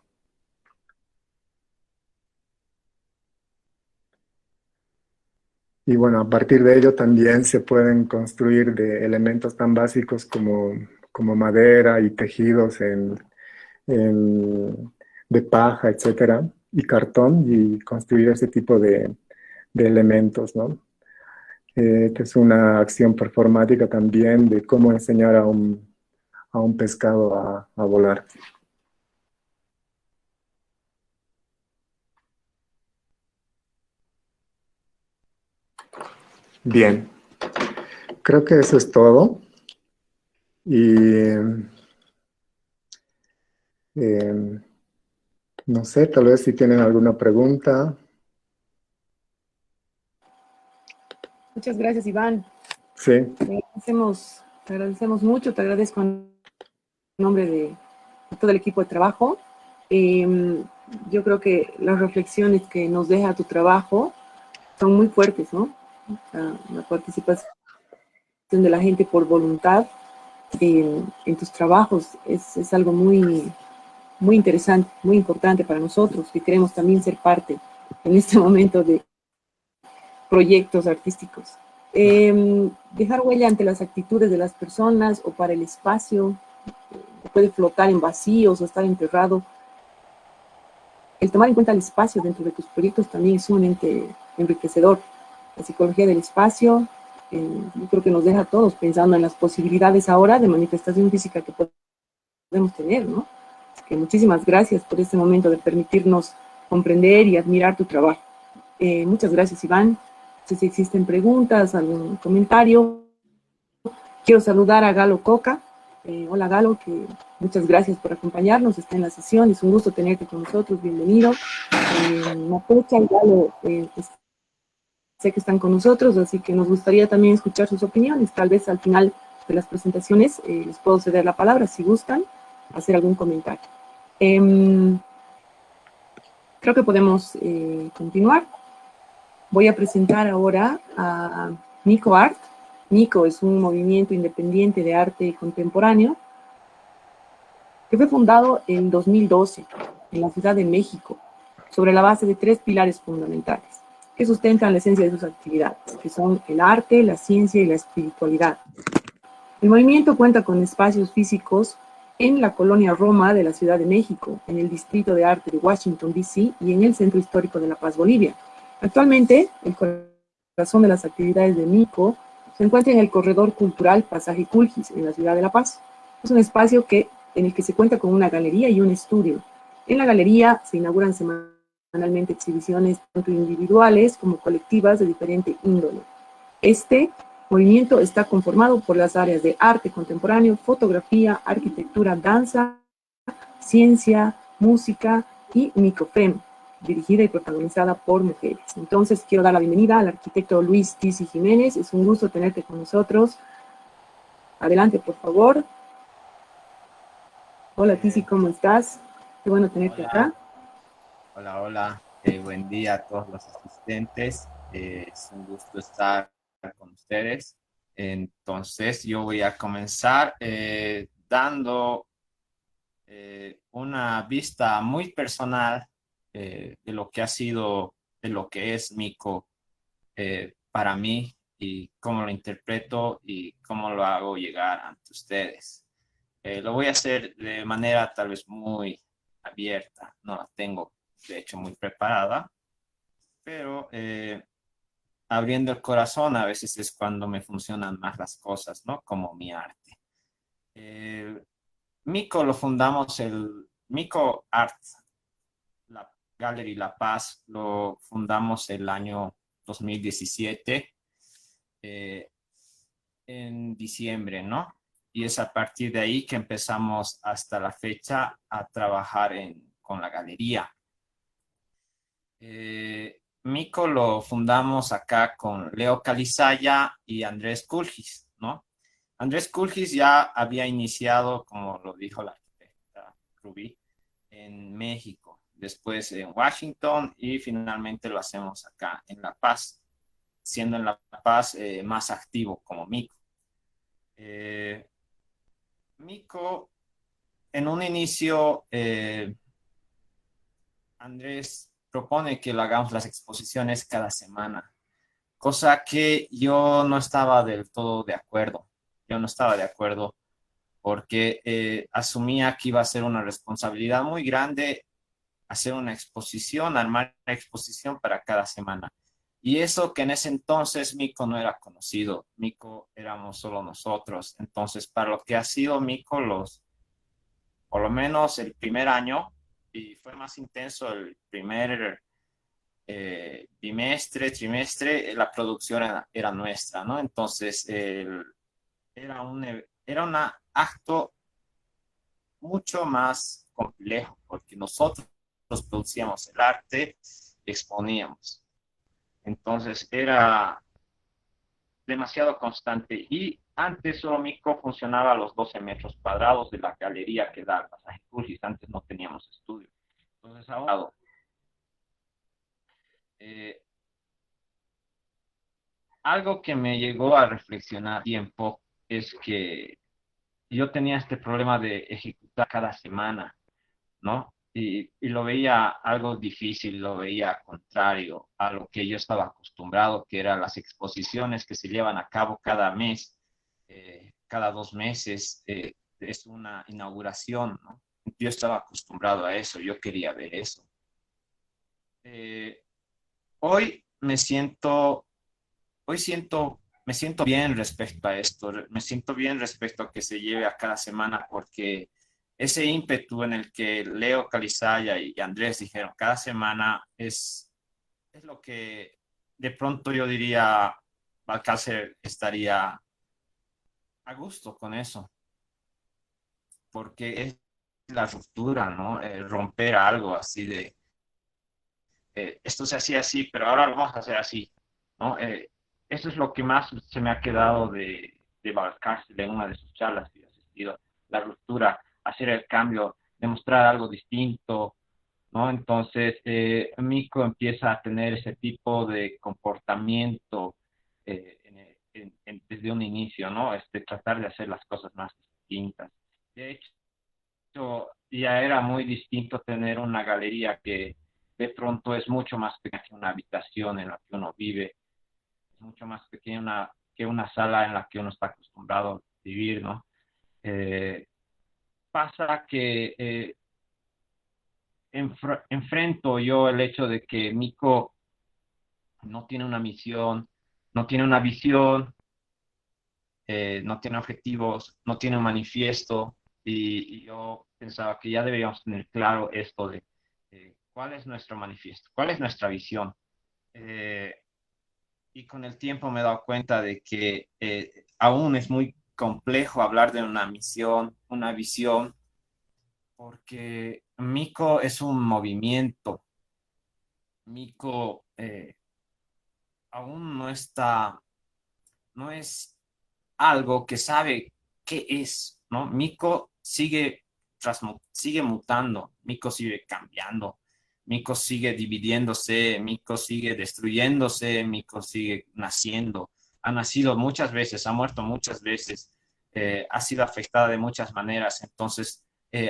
Speaker 2: Y bueno, a partir de ello también se pueden construir de elementos tan básicos como madera y tejidos en- de paja, etcétera, y cartón, y construir ese tipo de elementos, ¿no? Esta es una acción performática también de cómo enseñar a un pescado a volar. Bien, creo que eso es todo. Y eh, no sé, tal vez si tienen alguna pregunta.
Speaker 1: Muchas gracias, Iván.
Speaker 2: Sí.
Speaker 1: Te agradecemos mucho, te agradezco en nombre de todo el equipo de trabajo. Yo creo que las reflexiones que nos deja tu trabajo son muy fuertes, ¿no? La participación de la gente por voluntad en tus trabajos es algo muy, muy interesante, muy importante para nosotros, que queremos también ser parte en este momento de proyectos artísticos. Dejar huella ante las actitudes de las personas o para el espacio, puede flotar en vacíos o estar enterrado. El tomar en cuenta el espacio dentro de tus proyectos también es sumamente enriquecedor. La psicología del espacio, yo creo que nos deja a todos pensando en las posibilidades ahora de manifestación física que podemos tener, ¿no? Así que muchísimas gracias por este momento de permitirnos comprender y admirar tu trabajo. Muchas gracias, Iván. No sé si existen preguntas, algún comentario. Quiero saludar a Galo Coca. Hola, Galo, que muchas gracias por acompañarnos. Está en la sesión. Es un gusto tenerte con nosotros. Bienvenido. Mapucha y Galo, sé que están con nosotros, así que nos gustaría también escuchar sus opiniones. Tal vez al final de las presentaciones les puedo ceder la palabra si gustan hacer algún comentario. Creo que podemos continuar. Voy a presentar ahora a Nico Art. Nico es un movimiento independiente de arte contemporáneo que fue fundado en 2012 en la Ciudad de México sobre la base de 3 pilares fundamentales que sustentan la esencia de sus actividades, que son el arte, la ciencia y la espiritualidad. El movimiento cuenta con espacios físicos en la colonia Roma de la Ciudad de México, en el Distrito de Arte de Washington, D.C. y en el Centro Histórico de La Paz, Bolivia. Actualmente, el corazón de las actividades de Nico se encuentra en el Corredor Cultural Pasaje Culgis, en la ciudad de La Paz. Es un espacio en el que se cuenta con una galería y un estudio. En la galería se inauguran semanalmente exhibiciones tanto individuales como colectivas de diferente índole. Este movimiento está conformado por las áreas de arte contemporáneo, fotografía, arquitectura, danza, ciencia, música y microfilm, dirigida y protagonizada por mujeres. Entonces, quiero dar la bienvenida al arquitecto Luis Tizi Jiménez. Es un gusto tenerte con nosotros. Adelante, por favor. Hola, Tizi, ¿cómo estás? Qué bueno tenerte acá.
Speaker 3: Hola, hola. Buen día a todos los asistentes. Es un gusto estar con ustedes. Entonces, yo voy a comenzar dando una vista muy personal de lo que ha sido, de lo que es Mico para mí y cómo lo interpreto y cómo lo hago llegar ante ustedes. Lo voy a hacer de manera tal vez muy abierta, no la tengo de hecho muy preparada, pero abriendo el corazón a veces es cuando me funcionan más las cosas, ¿no? Como mi arte. Eh, Mico lo fundamos, el Mico Art, la Gallery La Paz, lo fundamos el año 2017, eh, en diciembre, ¿no? Y es a partir de ahí que empezamos hasta la fecha a trabajar con la galería. Mico lo fundamos acá con Leo Calizaya y Andrés Culgis, ¿no? Andrés Culgis ya había iniciado, como lo dijo la arquitecta Rubí, en México, después en Washington y finalmente lo hacemos acá en La Paz, siendo en La Paz más activo como Mico. Mico, en un inicio, Andrés propone que lo hagamos las exposiciones cada semana, cosa que yo no estaba del todo de acuerdo. Yo no estaba de acuerdo porque asumía que iba a ser una responsabilidad muy grande hacer una exposición, armar una exposición para cada semana. Y eso que en ese entonces Mico no era conocido, Mico éramos solo nosotros. Entonces, para lo que ha sido Mico, por lo menos el primer año, y fue más intenso el primer bimestre, trimestre, la producción era nuestra, ¿no? Entonces, era un acto mucho más complejo, porque nosotros producíamos el arte y exponíamos. Entonces, era demasiado constante. Y antes solo Mico funcionaba a los 12 metros cuadrados de la galería que da al pasaje Crucis. Antes no teníamos estudio. Entonces ahora, eh, algo que me llegó a reflexionar tiempo es que yo tenía este problema de ejecutar cada semana, ¿no? Y lo veía algo difícil, lo veía contrario a lo que yo estaba acostumbrado, que eran las exposiciones que se llevan a cabo cada mes, cada 2 meses, es una inauguración, ¿no? Yo estaba acostumbrado a eso, yo quería ver eso. Eh, hoy me siento, me siento bien respecto a esto, me siento bien respecto a que se lleve a cada semana porque ese ímpetu en el que Leo Calizaya y Andrés dijeron cada semana es lo que de pronto yo diría Balcácer estaría a gusto con eso, porque es la ruptura, ¿no? Romper algo así de, esto se hacía así, pero ahora lo vamos a hacer así, ¿no? Eso es lo que más se me ha quedado de Balcácer en una de sus charlas que he asistido, la ruptura, hacer el cambio, demostrar algo distinto, ¿no? Entonces, Mico empieza a tener ese tipo de comportamiento desde un inicio, ¿no? Tratar de hacer las cosas más distintas. De hecho, ya era muy distinto tener una galería que de pronto es mucho más pequeña que una habitación en la que uno vive, es mucho más pequeña que una sala en la que uno está acostumbrado a vivir, ¿no? Eh, pasa que enfrento yo el hecho de que Mico no tiene una misión, no tiene una visión, no tiene objetivos, no tiene un manifiesto, y yo pensaba que ya deberíamos tener claro esto de cuál es nuestro manifiesto, cuál es nuestra visión. Eh, y con el tiempo me he dado cuenta de que aún es muy complejo hablar de una misión, una visión, porque Mico es un movimiento. Mico aún no está, no es algo que sabe qué es, ¿no? Mico sigue mutando, Mico sigue cambiando, Mico sigue dividiéndose, Mico sigue destruyéndose, Mico sigue naciendo. Ha nacido muchas veces, ha muerto muchas veces, ha sido afectada de muchas maneras. Entonces,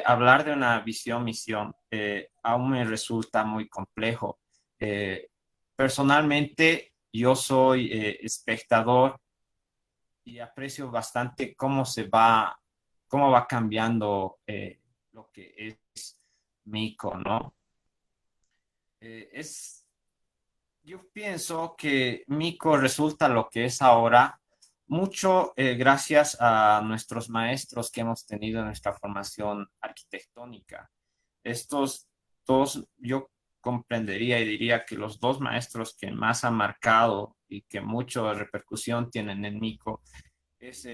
Speaker 3: hablar de una visión, misión, aún me resulta muy complejo. Eh, personalmente, yo soy espectador y aprecio bastante cómo va cambiando lo que es Mico, ¿no? Es, yo pienso que Mico resulta lo que es ahora mucho gracias a nuestros maestros que hemos tenido en nuestra formación arquitectónica. Estos dos, yo comprendería y diría que los dos maestros que más han marcado y que mucha repercusión tienen en Mico es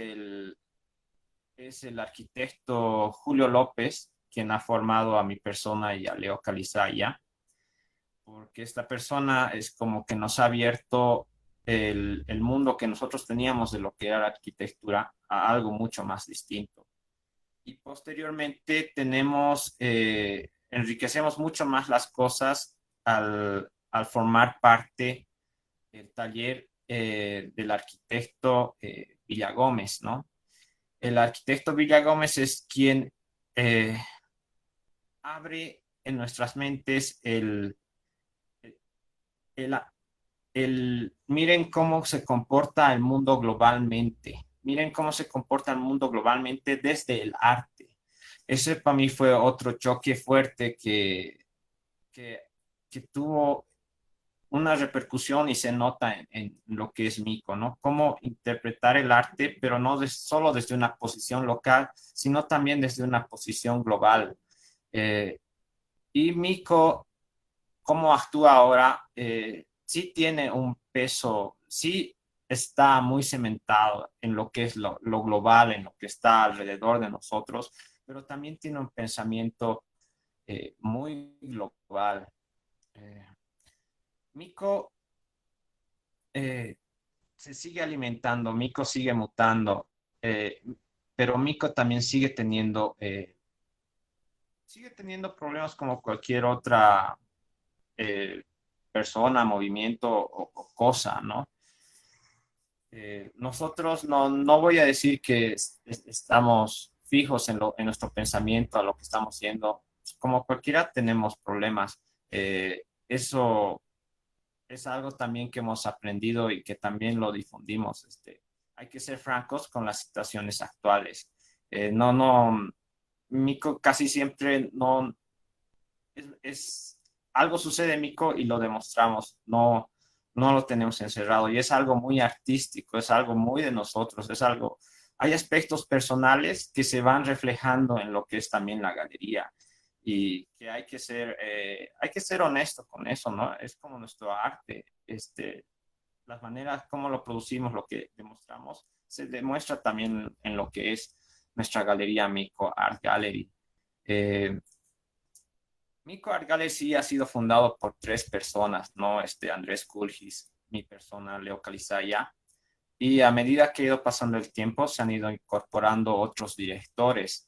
Speaker 3: es el arquitecto Julio López, quien ha formado a mi persona y a Leo Calizaya, porque esta persona es como que nos ha abierto el mundo que nosotros teníamos de lo que era la arquitectura a algo mucho más distinto. Y posteriormente enriquecemos mucho más las cosas al formar parte del taller del arquitecto Villagómez, ¿no? El arquitecto Villagómez es quien abre en nuestras mentes el, miren cómo se comporta el mundo globalmente, miren cómo se comporta el mundo globalmente desde el arte. Ese para mí fue otro choque fuerte que, que tuvo una repercusión y se nota en lo que es Mico, ¿no? Cómo interpretar el arte, pero no solo desde una posición local, sino también desde una posición global. Eh, y Mico, cómo actúa ahora, sí tiene un peso, sí está muy cementado en lo que es lo global, en lo que está alrededor de nosotros, pero también tiene un pensamiento muy global. Mico eh, se sigue alimentando, Miko sigue mutando, pero Miko también sigue teniendo problemas como cualquier otra eh, persona, movimiento o cosa, ¿no? Nosotros no voy a decir que estamos fijos en nuestro pensamiento, a lo que estamos haciendo. Como cualquiera tenemos problemas. Eso es algo también que hemos aprendido y que también lo difundimos. Hay que ser francos con las situaciones actuales. Mico casi siempre no algo sucede, Mico, y lo demostramos. No lo tenemos encerrado y es algo muy artístico, es algo muy de nosotros, hay aspectos personales que se van reflejando en lo que es también la galería y que hay que ser honesto con eso, ¿no? Es como nuestro arte, las maneras como lo producimos, lo que demostramos, se demuestra también en lo que es nuestra galería Mico Art Gallery. Mico Art Gallery sí ha sido fundado por 3 personas, ¿no? Andrés Kulgis, mi persona, Leo Calizaya, y a medida que ha ido pasando el tiempo se han ido incorporando otros directores.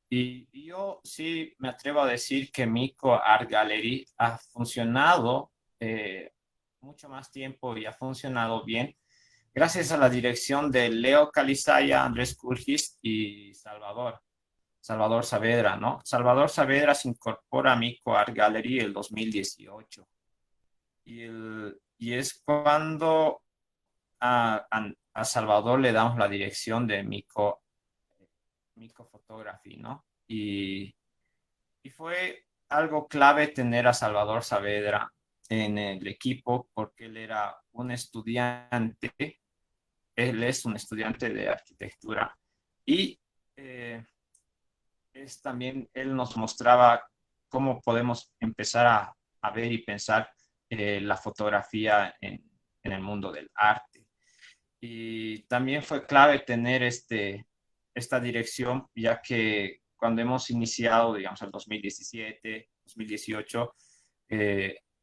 Speaker 3: Y yo sí me atrevo a decir que Mico Art Gallery ha funcionado mucho más tiempo y ha funcionado bien gracias a la dirección de Leo Calizaya, Andrés Kulgis y Salvador Saavedra, ¿no? Salvador Saavedra se incorpora a Mico Art Gallery el 2018. Y es cuando a Salvador le damos la dirección de Mico Photography, ¿no? Y fue algo clave tener a Salvador Saavedra en el equipo porque él es un estudiante de arquitectura y él nos mostraba cómo podemos empezar a ver y pensar la fotografía en el mundo del arte. Y también fue clave tener esta dirección, ya que cuando hemos iniciado, digamos, el 2017, 2018,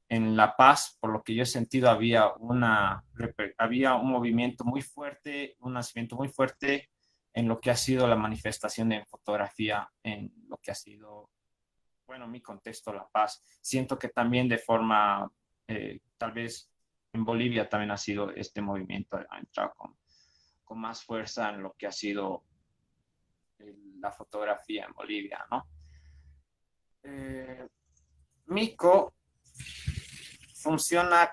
Speaker 3: en La Paz, por lo que yo he sentido, había un movimiento muy fuerte, un nacimiento muy fuerte en lo que ha sido la manifestación en fotografía, en lo que ha sido, bueno, mi contexto, La Paz. Siento que también de forma, tal vez en Bolivia también ha sido este movimiento, ha entrado con más fuerza en lo que ha sido la fotografía en Bolivia, ¿no? Mico funciona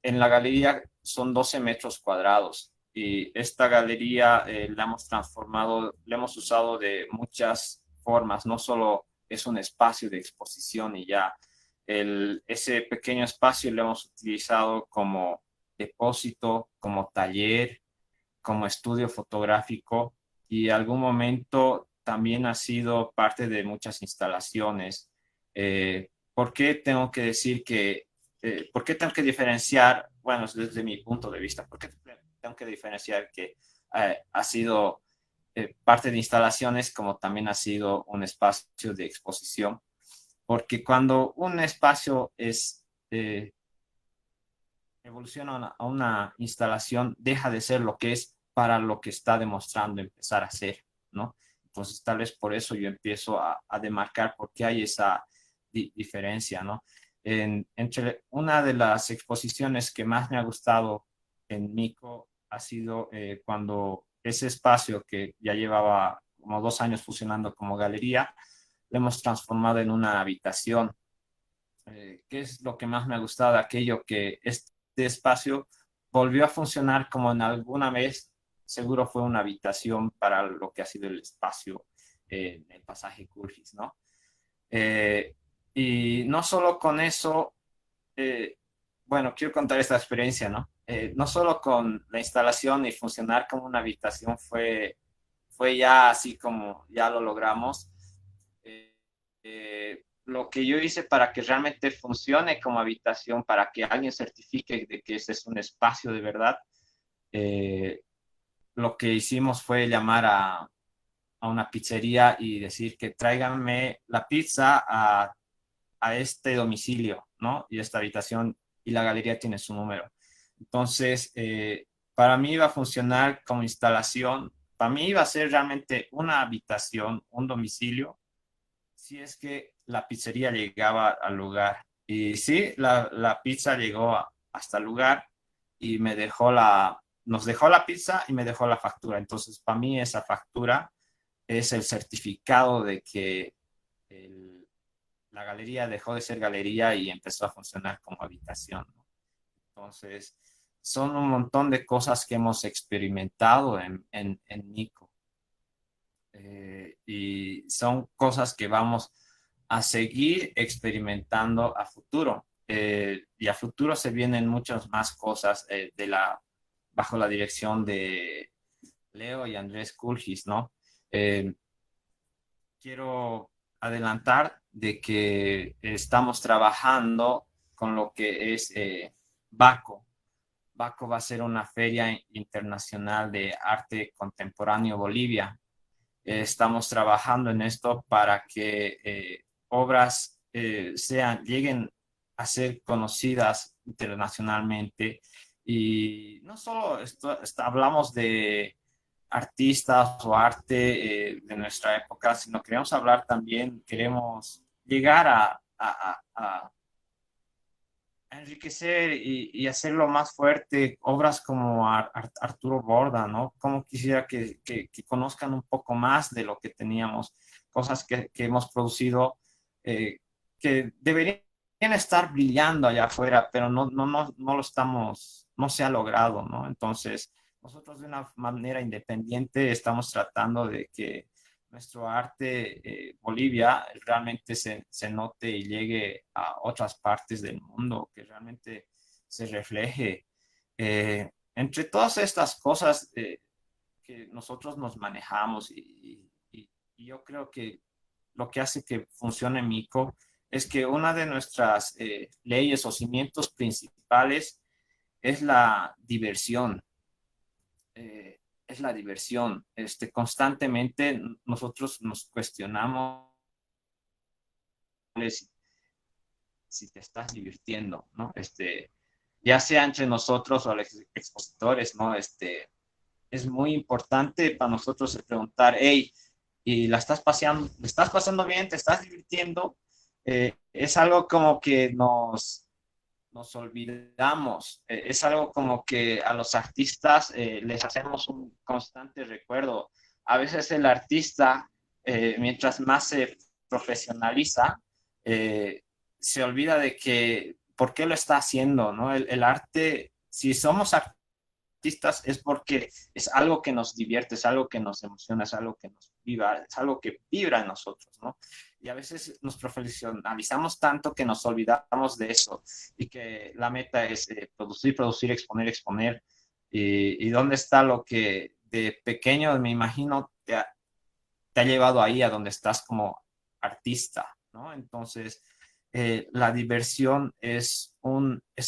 Speaker 3: en la galería son 12 metros cuadrados y esta galería la hemos transformado, la hemos usado de muchas formas, no solo es un espacio de exposición y ya, ese pequeño espacio lo hemos utilizado como depósito, como taller, como estudio fotográfico y algún momento también ha sido parte de muchas instalaciones. ¿Por qué tengo que decir por qué tengo que diferenciar, bueno, desde mi punto de vista, por qué tengo que diferenciar que ha sido parte de instalaciones como también ha sido un espacio de exposición? Porque cuando un espacio evoluciona a una instalación, deja de ser lo que es para lo que está demostrando empezar a ser, ¿no? Entonces, tal vez por eso yo empiezo a demarcar por qué hay esa diferencia, ¿no? Entre una de las exposiciones que más me ha gustado en Mico ha sido cuando ese espacio que ya llevaba como 2 años funcionando como galería, lo hemos transformado en una habitación. ¿Qué es lo que más me ha gustado? Aquello que este espacio volvió a funcionar como en alguna vez, seguro fue una habitación para lo que ha sido el espacio en el pasaje Curgis, ¿no? Y no solo con eso, bueno, quiero contar esta experiencia, ¿no? No solo con la instalación y funcionar como una habitación fue ya así como ya lo logramos. Lo que yo hice para que realmente funcione como habitación, para que alguien certifique de que ese es un espacio de verdad, lo que hicimos fue llamar a una pizzería y decir que tráiganme la pizza a este domicilio, ¿no? Y esta habitación y la galería tiene su número. Entonces, para mí iba a funcionar como instalación, para mí iba a ser realmente una habitación, un domicilio, si es que la pizzería llegaba al lugar. Y sí, la pizza llegó hasta el lugar y nos dejó la pizza y me dejó la factura. Entonces, para mí esa factura es el certificado de que la galería dejó de ser galería y empezó a funcionar como habitación, ¿no? Entonces, son un montón de cosas que hemos experimentado en Nico. Y son cosas que vamos a seguir experimentando a futuro. Y a futuro se vienen muchas más cosas bajo la dirección de Leo y Andrés Kulgis, ¿no? Quiero adelantar de que estamos trabajando con lo que es BACO. BACO va a ser una feria internacional de arte contemporáneo Bolivia. Estamos trabajando en esto para que obras lleguen a ser conocidas internacionalmente. Y no solo hablamos de artistas o arte de nuestra época, sino queremos hablar también, queremos llegar a enriquecer y hacerlo más fuerte obras como Arturo Borda, ¿no? Como quisiera que conozcan un poco más de lo que teníamos, cosas que hemos producido que deberían estar brillando allá afuera, pero no lo estamos, no se ha logrado, ¿no? Entonces, nosotros de una manera independiente estamos tratando de que nuestro arte Bolivia realmente se note y llegue a otras partes del mundo, que realmente se refleje. Entre todas estas cosas que nosotros nos manejamos y yo creo que lo que hace que funcione Mico es que una de nuestras leyes o cimientos principales es la diversión. Es la diversión. Constantemente nosotros nos cuestionamos si te estás divirtiendo, ¿no? Ya sea entre nosotros o los expositores, ¿no? Es muy importante para nosotros preguntar, hey, ¿y le estás pasando bien? ¿Te estás divirtiendo? Es algo como que nos olvidamos. Es algo como que a los artistas les hacemos un constante recuerdo. A veces el artista, mientras más se profesionaliza, se olvida de que por qué lo está haciendo, ¿no? El arte, si somos artistas, es porque es algo que nos divierte, es algo que nos emociona, es algo que nos viva, es algo que vibra en nosotros, ¿no? Y a veces nos profesionalizamos tanto que nos olvidamos de eso y que la meta es producir, exponer. Y dónde está lo que de pequeño, me imagino, te ha llevado ahí a donde estás como artista, ¿no? Entonces, la diversión es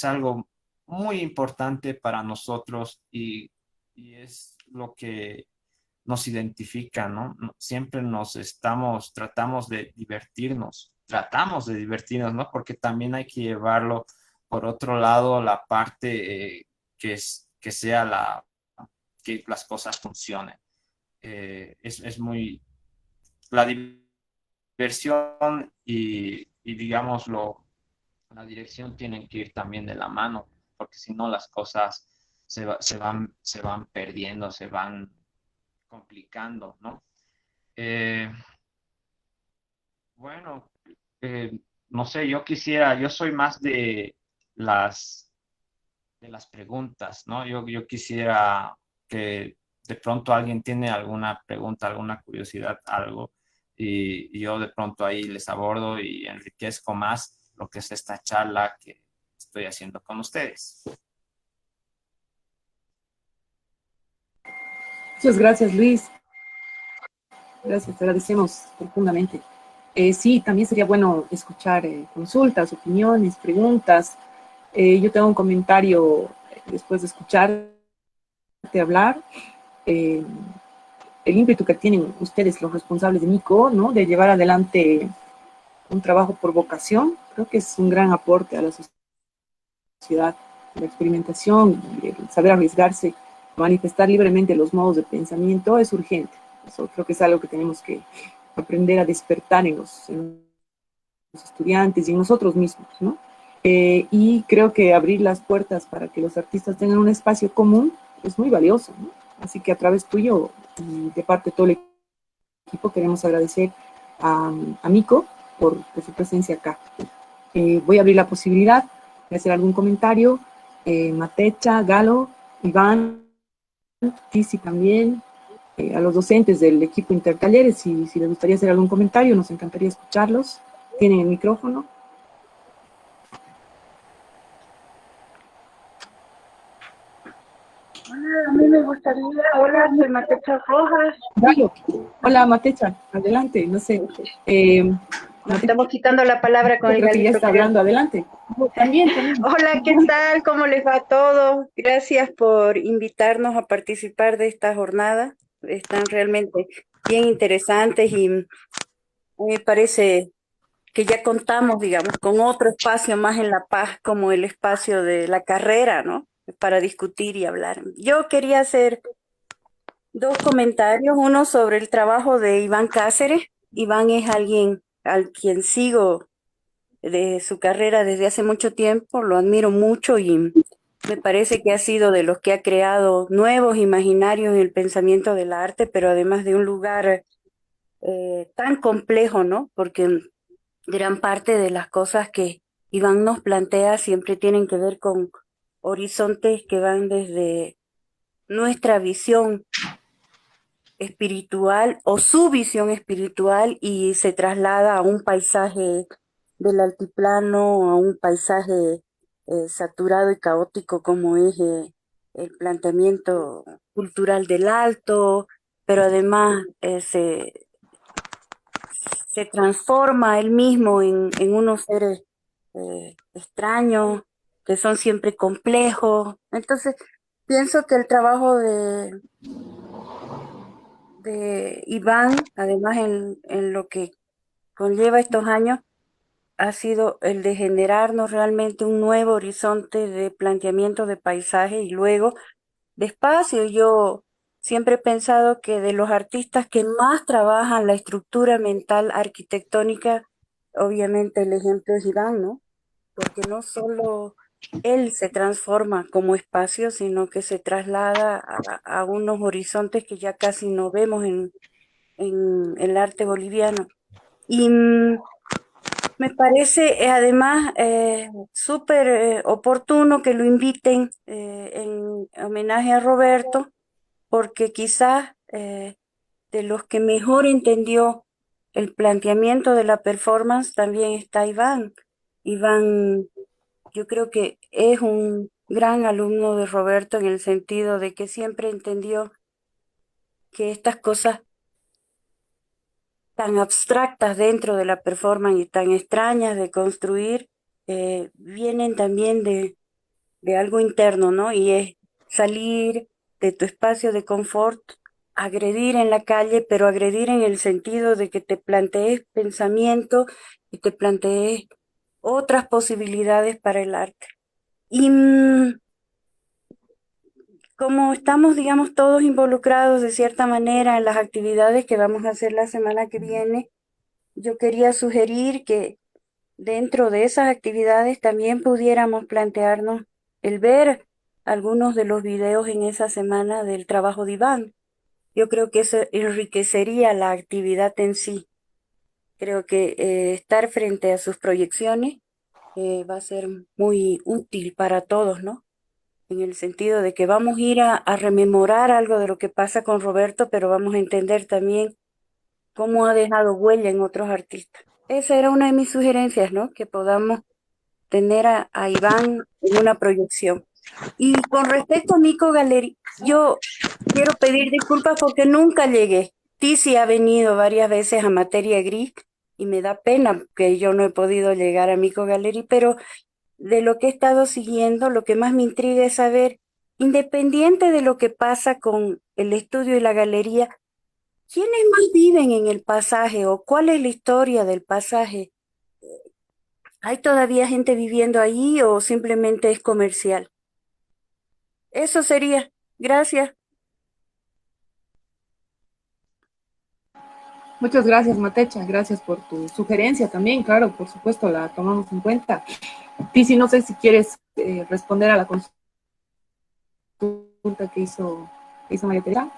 Speaker 3: algo muy importante para nosotros y es lo que nos identifica, ¿no? Siempre tratamos de divertirnos, ¿no? Porque también hay que llevarlo por otro lado, la parte que sea que las cosas funcionen. Es muy, la diversión y digámoslo, la dirección tienen que ir también de la mano, porque si no las cosas se van perdiendo, se van complicando, ¿no? Eh, bueno, eh, no sé, yo soy más de las preguntas, ¿no? Yo quisiera que de pronto alguien tiene alguna pregunta, alguna curiosidad, algo, y yo de pronto ahí les abordo y enriquezco más lo que es esta charla que estoy haciendo con ustedes.
Speaker 1: Muchas gracias, Luis. Gracias, te agradecemos profundamente. Sí, también sería bueno escuchar consultas, opiniones, preguntas. Yo tengo un comentario después de escucharte hablar. El ímpetu que tienen ustedes, los responsables de Nico, ¿no? De llevar adelante un trabajo por vocación, creo que es un gran aporte a la sociedad. la experimentación, el saber arriesgarse, manifestar libremente los modos de pensamiento es urgente. Eso creo que es algo que tenemos que aprender a despertar en los estudiantes y en nosotros mismos, ¿no? Y creo que abrir las puertas para que los artistas tengan un espacio común es muy valioso, ¿no? Así que a través tuyo y de parte de todo el equipo queremos agradecer a Mico por su presencia acá. Voy a abrir la posibilidad de hacer algún comentario. Matecha, Galo, Iván, Tizi también, a los docentes del equipo Intertalleres, si les gustaría hacer algún comentario, nos encantaría escucharlos. Tienen el micrófono.
Speaker 4: Hola, a mí me gustaría, hola, soy Matecha Rojas.
Speaker 1: Galo. Hola, Matecha, adelante, no sé.
Speaker 4: Nos estamos quitando la palabra con el
Speaker 1: creo que ya
Speaker 4: Galito.
Speaker 1: está hablando, adelante. También.
Speaker 4: Hola, ¿qué tal? ¿Cómo les va todo? Gracias por invitarnos a participar de esta jornada. Están realmente bien interesantes y me parece que ya contamos, digamos, con otro espacio más en La Paz, como el espacio de la carrera, ¿no? Para discutir y hablar. Yo quería hacer dos comentarios, uno sobre el trabajo de Iván Cáceres. Iván es alguien al quien sigo de su carrera desde hace mucho tiempo, lo admiro mucho y me parece que ha sido de los que ha creado nuevos imaginarios en el pensamiento del arte, pero además de un lugar tan complejo, ¿no? Porque gran parte de las cosas que Iván nos plantea siempre tienen que ver con horizontes que van desde nuestra visión espiritual o su visión espiritual y se traslada a un paisaje del altiplano, a un paisaje saturado y caótico como es el planteamiento cultural del alto, pero además se transforma él mismo en unos seres extraños que son siempre complejos. Entonces, pienso que el trabajo de Iván, además en lo que conlleva estos años, ha sido el de generarnos realmente un nuevo horizonte de planteamiento de paisaje y luego de espacio. Yo siempre he pensado que de los artistas que más trabajan la estructura mental arquitectónica, obviamente el ejemplo es Iván, ¿no? Porque no solo él se transforma como espacio, sino que se traslada a unos horizontes que ya casi no vemos en el arte boliviano. Y me parece además súper oportuno que lo inviten en homenaje a Roberto, porque quizás de los que mejor entendió el planteamiento de la performance también está Iván. Iván, yo creo que es un gran alumno de Roberto en el sentido de que siempre entendió que estas cosas tan abstractas dentro de la performance y tan extrañas de construir, vienen también de algo interno, ¿no? Y es salir de tu espacio de confort, agredir en la calle, pero agredir en el sentido de que te plantees pensamiento y te plantees otras posibilidades para el arte. Y como estamos, digamos, todos involucrados de cierta manera en las actividades que vamos a hacer la semana que viene, yo quería sugerir que dentro de esas actividades también pudiéramos plantearnos el ver algunos de los videos en esa semana del trabajo de Iván. Yo creo que eso enriquecería la actividad en sí. Creo que estar frente a sus proyecciones va a ser muy útil para todos, ¿no? En el sentido de que vamos a ir a rememorar algo de lo que pasa con Roberto, pero vamos a entender también cómo ha dejado huella en otros artistas. Esa era una de mis sugerencias, ¿no? Que podamos tener a Iván en una proyección. Y con respecto a Mico Gallery, yo quiero pedir disculpas porque nunca llegué. Tizi ha venido varias veces a Materia Gris y me da pena que yo no he podido llegar a Mico Gallery, pero de lo que he estado siguiendo, lo que más me intriga es saber, independiente de lo que pasa con el estudio y la galería, ¿quiénes más viven en el pasaje o cuál es la historia del pasaje? ¿Hay todavía gente viviendo allí o simplemente es comercial? Eso sería. Gracias.
Speaker 1: Muchas gracias, Matecha. Gracias por tu sugerencia también. Claro, por supuesto, la tomamos en cuenta. Tizi, no sé si quieres responder a la consulta que hizo María Teresa.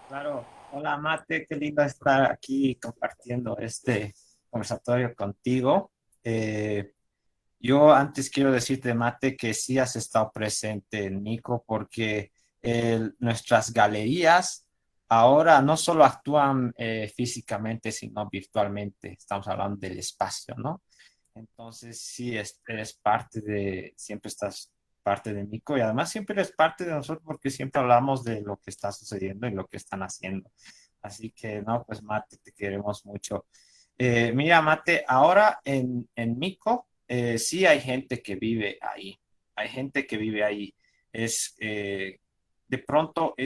Speaker 3: Claro, hola Mate, qué lindo estar aquí compartiendo este conversatorio contigo. Yo antes quiero decirte, Mate, que sí has estado presente en Nico porque nuestras galerías ahora no solo actúan físicamente, sino virtualmente. Estamos hablando del espacio, ¿no? Entonces sí, eres parte siempre estás parte de Nico y además siempre eres parte de nosotros porque siempre hablamos de lo que está sucediendo y lo que están haciendo. Así que, no, pues Mate, te queremos mucho. Mira, Mate, ahora en Mico sí hay gente que vive ahí. Hay gente que vive ahí. De pronto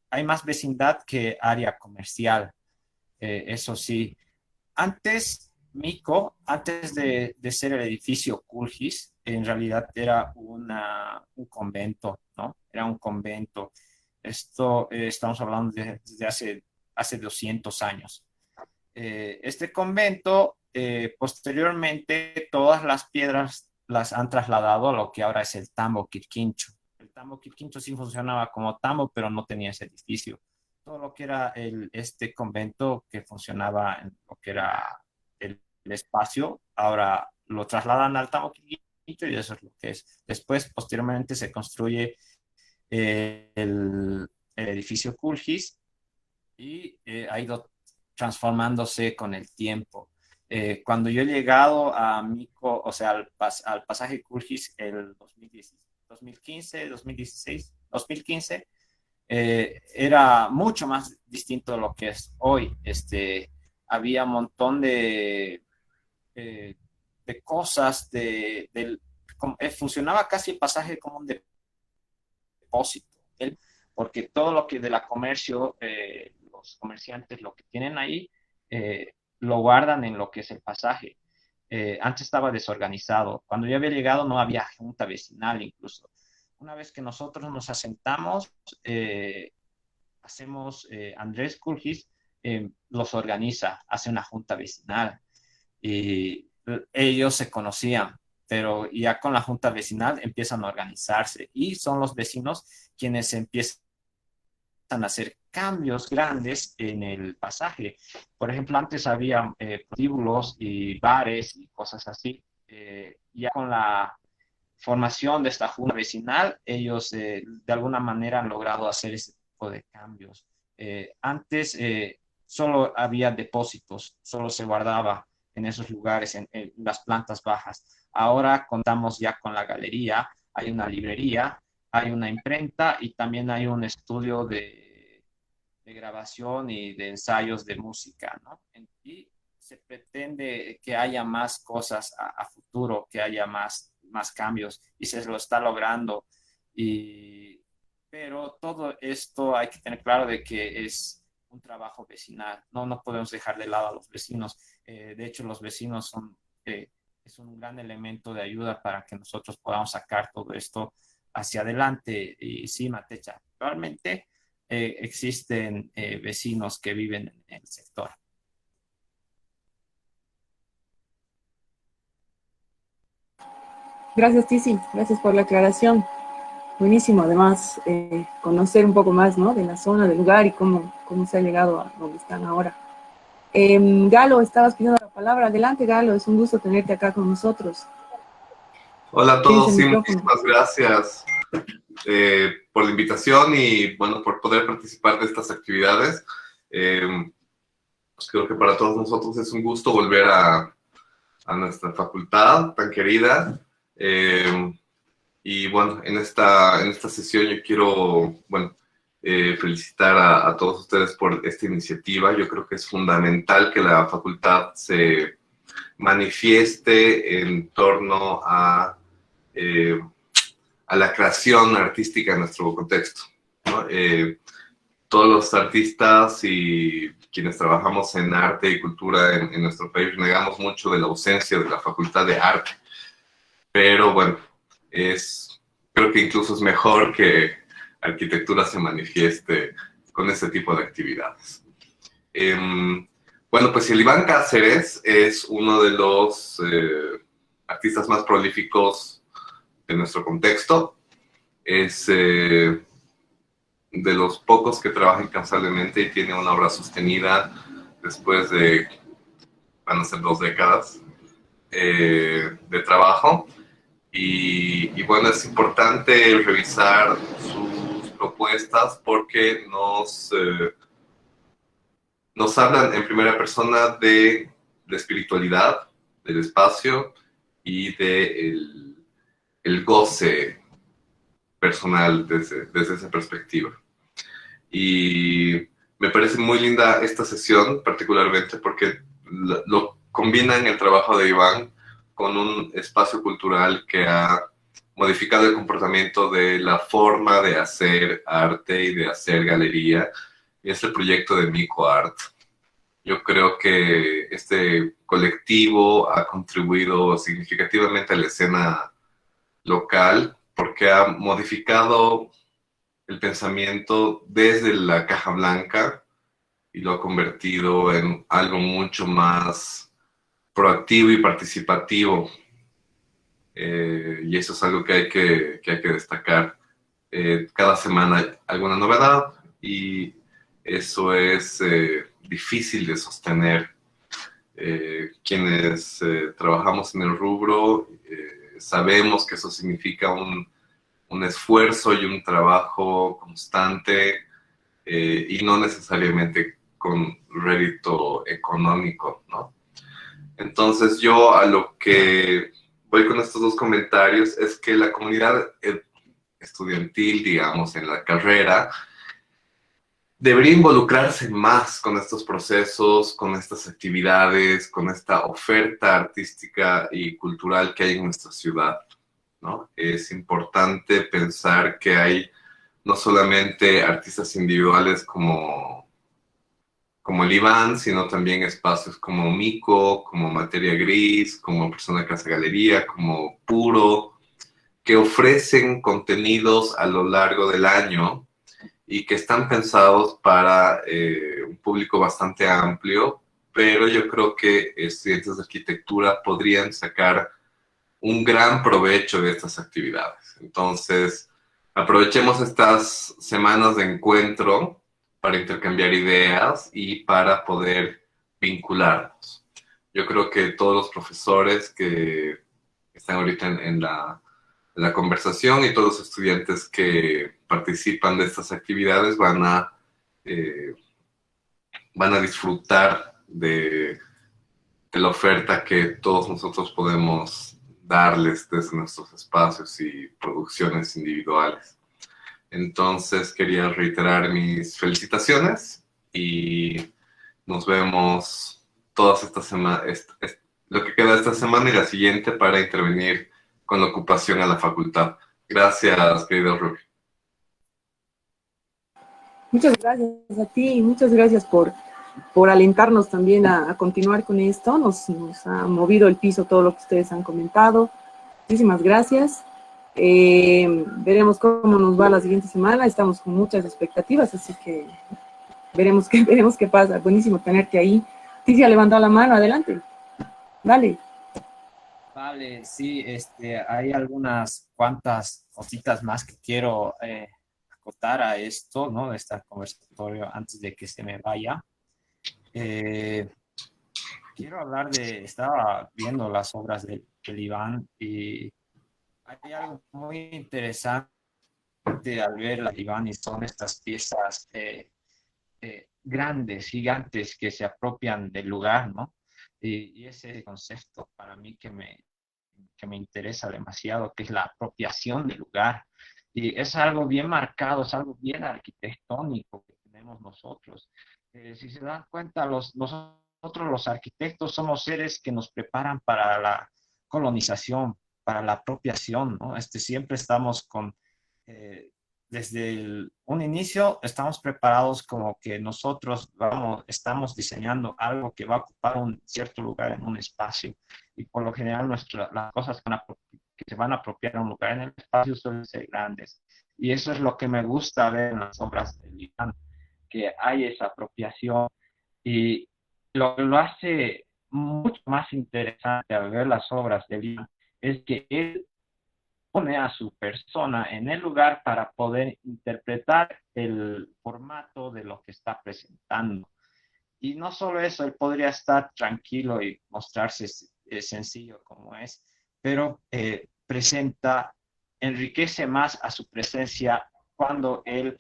Speaker 3: hay más vecindad que área comercial. Eso sí. Antes, Mico, antes de ser el edificio Culgis, en realidad era un convento, ¿no? Era un convento. Esto estamos hablando desde hace 200 años. Este convento, posteriormente, todas las piedras las han trasladado a lo que ahora es el Tambo Quirquincho. El Tambo Quirquincho sí funcionaba como tambo, pero no tenía ese edificio. Todo lo que era este convento que funcionaba en lo que era el espacio, ahora lo trasladan al Tambo Quirquincho y eso es lo que es. Después, posteriormente, se construye el edificio Culgis y ha ido transformándose con el tiempo. Cuando yo he llegado a Mico, o sea, al pasaje Culgis el 2015, 2016, 2015, era mucho más distinto de lo que es hoy. Había un montón de cosas, funcionaba casi el pasaje como un depósito, porque todo lo que de la comercio, los comerciantes lo que tienen ahí, lo guardan en lo que es el pasaje. Antes estaba desorganizado. Cuando yo había llegado no había junta vecinal incluso. Una vez que nosotros nos asentamos, Andrés Culgis los organiza, hace una junta vecinal y ellos se conocían, pero ya con la junta vecinal empiezan a organizarse y son los vecinos quienes empiezan a hacer cambios grandes en el pasaje. Por ejemplo, antes había prostíbulos y bares y cosas así. Ya con la formación de esta junta vecinal, ellos de alguna manera han logrado hacer ese tipo de cambios. Antes solo había depósitos, solo se guardaba en esos lugares, en las plantas bajas. Ahora contamos ya con la galería, hay una librería, hay una imprenta y también hay un estudio de grabación y de ensayos de música, ¿no? Y se pretende que haya más cosas a futuro, que haya más cambios y se lo está logrando. Pero todo esto hay que tener claro de que es un trabajo vecinal, no podemos dejar de lado a los vecinos. De hecho, los vecinos es un gran elemento de ayuda para que nosotros podamos sacar todo esto hacia adelante. Y sí, Matecha, realmente existen vecinos que viven en el sector.
Speaker 1: Gracias, Tizi. Gracias por la aclaración. Buenísimo, además, conocer un poco más, ¿no? De la zona, del lugar y cómo se ha llegado a donde están ahora. Galo, estabas pidiendo la palabra. Adelante, Galo, es un gusto tenerte acá con nosotros.
Speaker 5: Hola a todos, sí, muchísimas gracias por la invitación y, bueno, por poder participar de estas actividades. Pues creo que para todos nosotros es un gusto volver a nuestra facultad tan querida. Y bueno, en esta sesión yo quiero, bueno, felicitar a todos ustedes por esta iniciativa. Yo creo que es fundamental que la facultad se manifieste en torno a la creación artística en nuestro contexto, ¿no? Todos los artistas y quienes trabajamos en arte y cultura en nuestro país negamos mucho de la ausencia de la Facultad de Arte. Pero bueno, creo que incluso es mejor que arquitectura se manifieste con este tipo de actividades. Bueno, pues el Iván Cáceres es uno de los artistas más prolíficos de nuestro contexto. Es de los pocos que trabaja incansablemente y tiene una obra sostenida después de, van a ser 2 décadas de trabajo. Y bueno, es importante revisar sus propuestas porque nos hablan en primera persona de la espiritualidad, del espacio y de el goce personal desde esa perspectiva. Y me parece muy linda esta sesión, particularmente porque lo combinan el trabajo de Iván con un espacio cultural que ha modificado el comportamiento de la forma de hacer arte y de hacer galería, y es el proyecto de Mico Art. Yo creo que este colectivo ha contribuido significativamente a la escena local porque ha modificado el pensamiento desde la caja blanca y lo ha convertido en algo mucho más proactivo y participativo. Y eso es algo que hay que destacar. Cada semana hay alguna novedad y eso es difícil de sostener. Quienes trabajamos en el rubro sabemos que eso significa un esfuerzo y un trabajo constante y no necesariamente con rédito económico, ¿no? Entonces yo a lo que voy con estos 2 comentarios es que la comunidad estudiantil, digamos, en la carrera, debería involucrarse más con estos procesos, con estas actividades, con esta oferta artística y cultural que hay en nuestra ciudad, ¿no? Es importante pensar que hay no solamente artistas individuales como el Iván, sino también espacios como Mico, como Materia Gris, como Persona Casa Galería, como Puro, que ofrecen contenidos a lo largo del año y que están pensados para un público bastante amplio, pero yo creo que estudiantes de arquitectura podrían sacar un gran provecho de estas actividades. Entonces, aprovechemos estas semanas de encuentro para intercambiar ideas y para poder vincularnos. Yo creo que todos los profesores que están ahorita en la conversación y todos los estudiantes que participan de estas actividades van a disfrutar de la oferta que todos nosotros podemos darles desde nuestros espacios y producciones individuales. Entonces quería reiterar mis felicitaciones y nos vemos todas estas semanas, lo que queda de esta semana y la siguiente para intervenir con la ocupación a la facultad. Gracias, querido Rubio.
Speaker 1: Muchas gracias a ti, muchas gracias por alentarnos también a continuar con esto. Nos ha movido el piso todo lo que ustedes han comentado. Muchísimas gracias. Veremos cómo nos va la siguiente semana. Estamos con muchas expectativas, así que veremos qué pasa. Buenísimo tenerte ahí. Ticia ha levantado la mano, adelante. Dale.
Speaker 3: Vale, sí, hay algunas cuantas cositas más que quiero acotar a esto, ¿no? De este conversatorio antes de que se me vaya. Quiero hablar estaba viendo las obras del Iván y hay algo muy interesante al ver la Iván y son estas piezas grandes, gigantes que se apropian del lugar, ¿no? Y ese concepto para mí que me interesa demasiado, que es la apropiación del lugar. Y es algo bien marcado, es algo bien arquitectónico que tenemos nosotros. Si se dan cuenta, nosotros los arquitectos somos seres que nos preparan para la colonización, para la apropiación, ¿no? Siempre estamos desde un inicio estamos preparados como que nosotros estamos diseñando algo que va a ocupar un cierto lugar en un espacio y por lo general las cosas con que se van a apropiar un lugar en el espacio suelen ser grandes. Y eso es lo que me gusta ver en las obras de Iván, que hay esa apropiación y lo hace mucho más interesante al ver las obras de Iván es que él pone a su persona en el lugar para poder interpretar el formato de lo que está presentando. Y no solo eso, él podría estar tranquilo y mostrarse sencillo como es, pero enriquece más a su presencia cuando él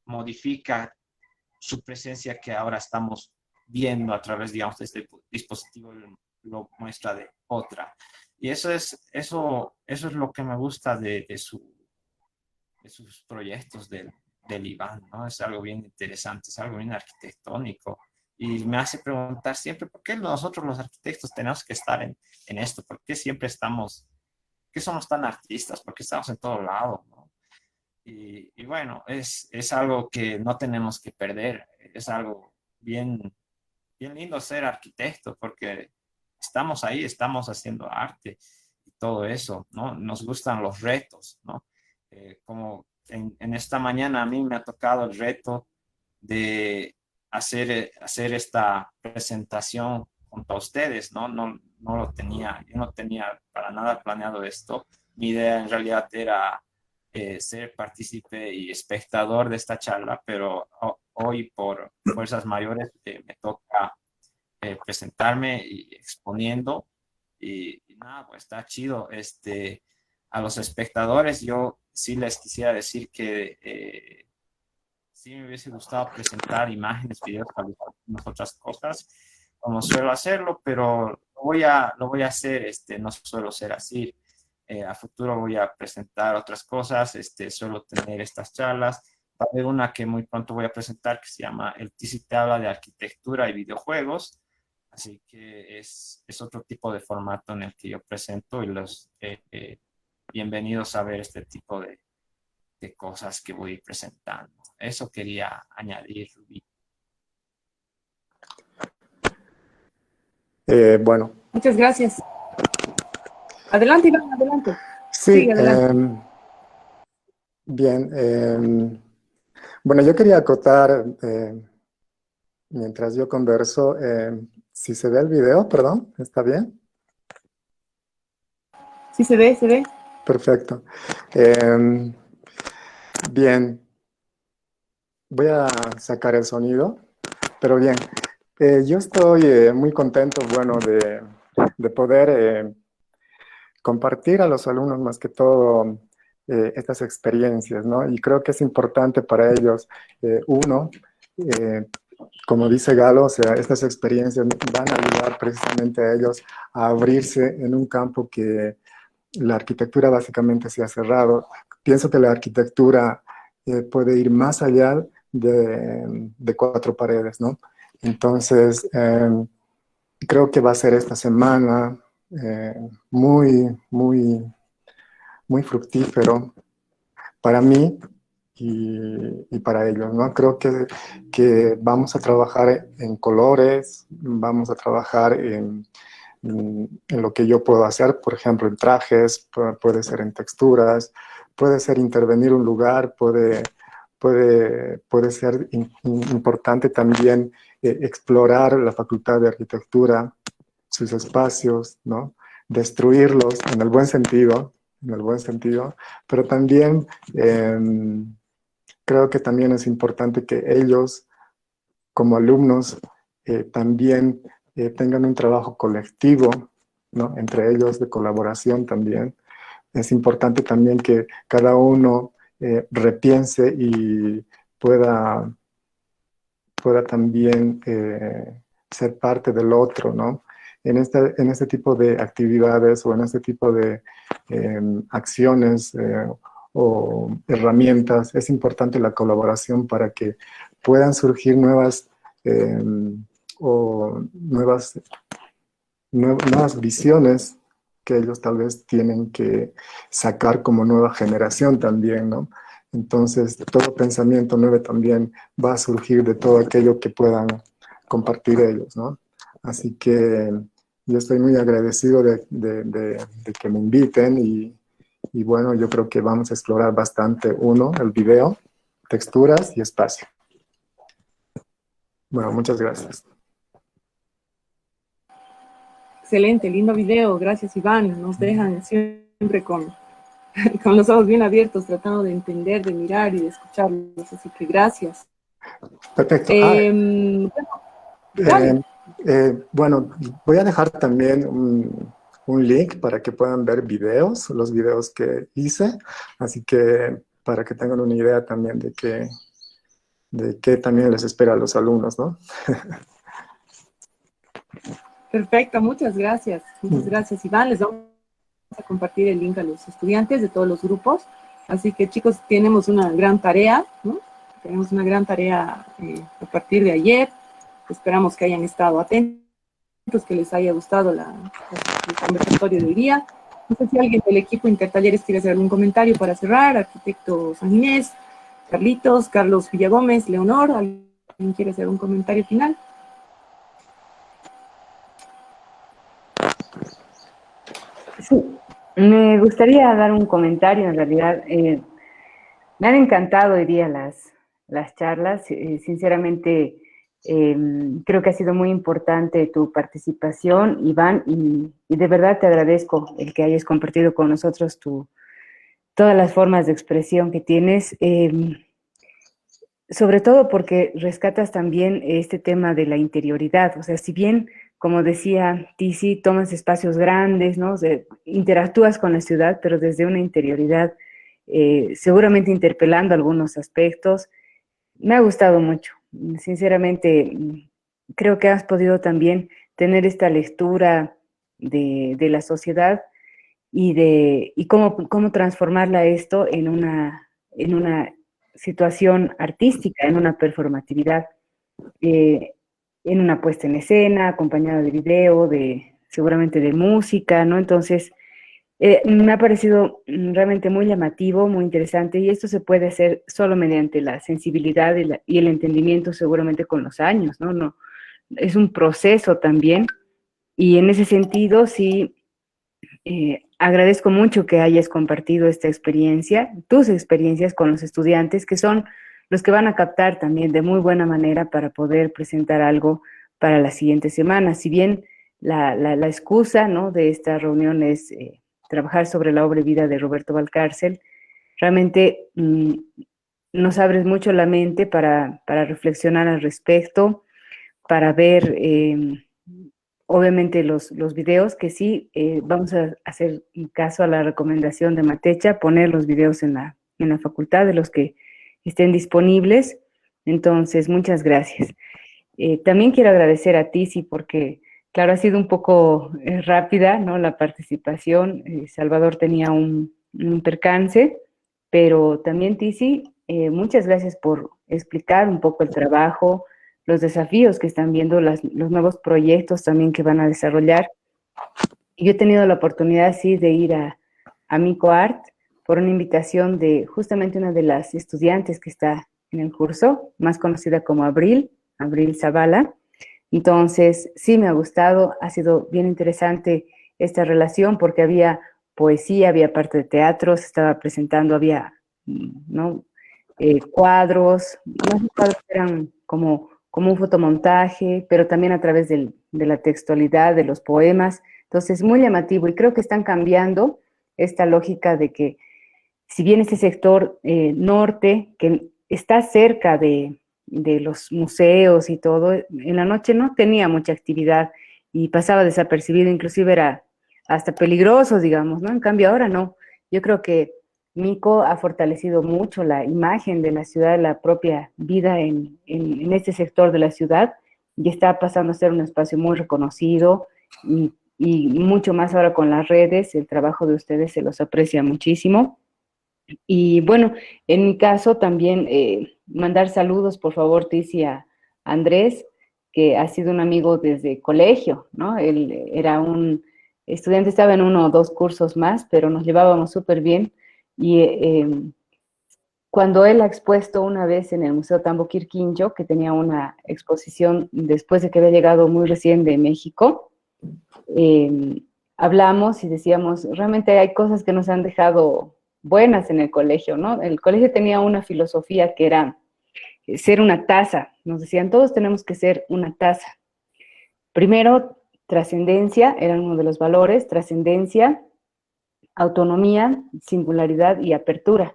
Speaker 3: modifica su presencia que ahora estamos viendo a través, digamos, de este dispositivo, lo muestra de otra. Y eso es lo que me gusta de sus proyectos del Iván, ¿no? Es algo bien interesante, es algo bien arquitectónico. Y me hace preguntar siempre, ¿por qué nosotros los arquitectos tenemos que estar en esto? ¿Por qué siempre somos tan artistas? ¿Por qué estamos en todo lado, ¿no? Y bueno, es algo que no tenemos que perder. Es algo bien, bien lindo ser arquitecto, porque estamos ahí, estamos haciendo arte y todo eso, ¿no? Nos gustan los retos, ¿no? Como en esta mañana a mí me ha tocado el reto de hacer esta presentación junto a ustedes, ¿no? No lo tenía, yo no tenía para nada planeado esto. Mi idea en realidad era ser partícipe y espectador de esta charla, pero hoy por fuerzas mayores me toca presentarme y exponiendo y nada, pues está chido. A los espectadores yo sí les quisiera decir que sí me hubiese gustado presentar imágenes, videos, algunas otras cosas, como suelo hacerlo, pero lo voy a hacer, no suelo ser así. A futuro voy a presentar otras cosas, suelo tener estas charlas. Va a haber una que muy pronto voy a presentar que se llama El TICI te habla de arquitectura y videojuegos. Así que es otro tipo de formato en el que yo presento y los bienvenidos a ver este tipo de cosas que voy presentando. Eso quería añadir, Rubí.
Speaker 2: Bueno.
Speaker 1: Muchas gracias. Adelante, Iván, adelante.
Speaker 2: Sí,
Speaker 1: sigue, adelante.
Speaker 2: Bien. Bueno, yo quería acotar, mientras yo converso, si se ve el video, perdón, ¿está bien?
Speaker 1: Sí, se ve.
Speaker 2: Perfecto. Bien. Voy a sacar el sonido, pero bien. Yo estoy muy contento, bueno, de poder compartir a los alumnos más que todo estas experiencias, ¿no? Y creo que es importante para ellos, como dice Galo, o sea, estas experiencias van a ayudar precisamente a ellos a abrirse en un campo que la arquitectura básicamente se ha cerrado. Pienso que la arquitectura puede ir más allá de cuatro paredes, ¿no? Entonces, creo que va a ser esta semana muy fructífero para mí y para ellos, ¿no? Creo que vamos a trabajar en colores, vamos a trabajar en lo que yo puedo hacer, por ejemplo, en trajes, puede ser en texturas, puede ser intervenir un lugar, puede ser importante también explorar la facultad de arquitectura, sus espacios, ¿no? Destruirlos en el buen sentido, pero también creo que también es importante que ellos, como alumnos, también tengan un trabajo colectivo, ¿no? Entre ellos, de colaboración también. Es importante también que cada uno repiense y pueda también ser parte del otro, ¿no? En este tipo de actividades o en este tipo de acciones o herramientas, es importante la colaboración para que puedan surgir nuevas visiones que ellos tal vez tienen que sacar como nueva generación también, ¿no? Entonces, todo pensamiento nuevo también va a surgir de todo aquello que puedan compartir ellos, ¿no? Así que Yo estoy muy agradecido de que me inviten y bueno, yo creo que vamos a explorar bastante, el video, texturas y espacio. Bueno, muchas gracias.
Speaker 1: Excelente, lindo video. Gracias, Iván. Nos dejan siempre con los ojos bien abiertos, tratando de entender, de mirar y de escucharlos. Así que gracias.
Speaker 2: Perfecto. Bueno, voy a dejar también un link para que puedan ver los videos que hice, así que para que tengan una idea también de qué también les espera a los alumnos, ¿no?
Speaker 1: Perfecto, muchas gracias. Muchas gracias, Iván. Les vamos a compartir el link a los estudiantes de todos los grupos. Así que, chicos, tenemos una gran tarea, ¿no? Tenemos una gran tarea a partir de ayer. Esperamos que hayan estado atentos, que les haya gustado el conversatorio de hoy día. No sé si alguien del equipo Intertalleres quiere hacer algún comentario para cerrar. Arquitecto San Ginés, Carlitos, Carlos Villagómez, Leonor, ¿alguien quiere hacer un comentario final?
Speaker 6: Sí, me gustaría dar un comentario, en realidad. Me han encantado hoy día las charlas. Sinceramente, creo que ha sido muy importante tu participación, Iván, y de verdad te agradezco el que hayas compartido con nosotros todas las formas de expresión que tienes, sobre todo porque rescatas también este tema de la interioridad. O sea, si bien, como decía Tizi, tomas espacios grandes, ¿no? O sea, interactúas con la ciudad, pero desde una interioridad, seguramente interpelando algunos aspectos. Me ha gustado mucho. Sinceramente, creo que has podido también tener esta lectura de la sociedad y cómo transformarla esto en una situación artística, en una performatividad, en una puesta en escena, acompañada de video, seguramente de música, ¿no? Entonces, me ha parecido realmente muy llamativo, muy interesante, y esto se puede hacer solo mediante la sensibilidad y el entendimiento, seguramente con los años, ¿no? No, es un proceso también, y en ese sentido sí agradezco mucho que hayas compartido esta experiencia, tus experiencias con los estudiantes, que son los que van a captar también de muy buena manera para poder presentar algo para la siguiente semana. Si bien la excusa, ¿no?, de esta reunión es trabajar sobre la obra y vida de Roberto Valcárcel, realmente nos abres mucho la mente para reflexionar al respecto, para ver obviamente los videos, que sí, vamos a hacer caso a la recomendación de Matecha, poner los videos en la facultad de los que estén disponibles. Entonces, muchas gracias. También quiero agradecer a Tizi porque, claro, ha sido un poco rápida, ¿no?, la participación. Salvador tenía un percance, pero también Tizi, muchas gracias por explicar un poco el trabajo, los desafíos que están viendo, los nuevos proyectos también que van a desarrollar. Yo he tenido la oportunidad, sí, de ir a MicoArt por una invitación de justamente una de las estudiantes que está en el curso, más conocida como Abril Zavala. Entonces, sí me ha gustado, ha sido bien interesante esta relación porque había poesía, había parte de teatro, se estaba presentando, había, ¿no?, cuadros, más cuadros eran como un fotomontaje, pero también a través de la textualidad, de los poemas. Entonces, muy llamativo, y creo que están cambiando esta lógica de que, si bien este sector norte, que está cerca de los museos y todo, en la noche no tenía mucha actividad y pasaba desapercibido, inclusive era hasta peligroso, digamos, ¿no? En cambio ahora no. Yo creo que Mico ha fortalecido mucho la imagen de la ciudad, la propia vida en este sector de la ciudad, y está pasando a ser un espacio muy reconocido y mucho más ahora con las redes. El trabajo de ustedes se los aprecia muchísimo. Y bueno, en mi caso también mandar saludos, por favor, Tizi, a Andrés, que ha sido un amigo desde colegio, ¿no? Él era un estudiante, estaba en 1 o 2 cursos más, pero nos llevábamos súper bien. Y cuando él ha expuesto una vez en el Museo Tambo Quirquincho, que tenía una exposición después de que había llegado muy recién de México, hablamos y decíamos, realmente hay cosas que nos han dejado buenas en el colegio, ¿no? El colegio tenía una filosofía que era ser una taza. Nos decían, todos tenemos que ser una taza. Primero, trascendencia, era uno de los valores, trascendencia, autonomía, singularidad y apertura.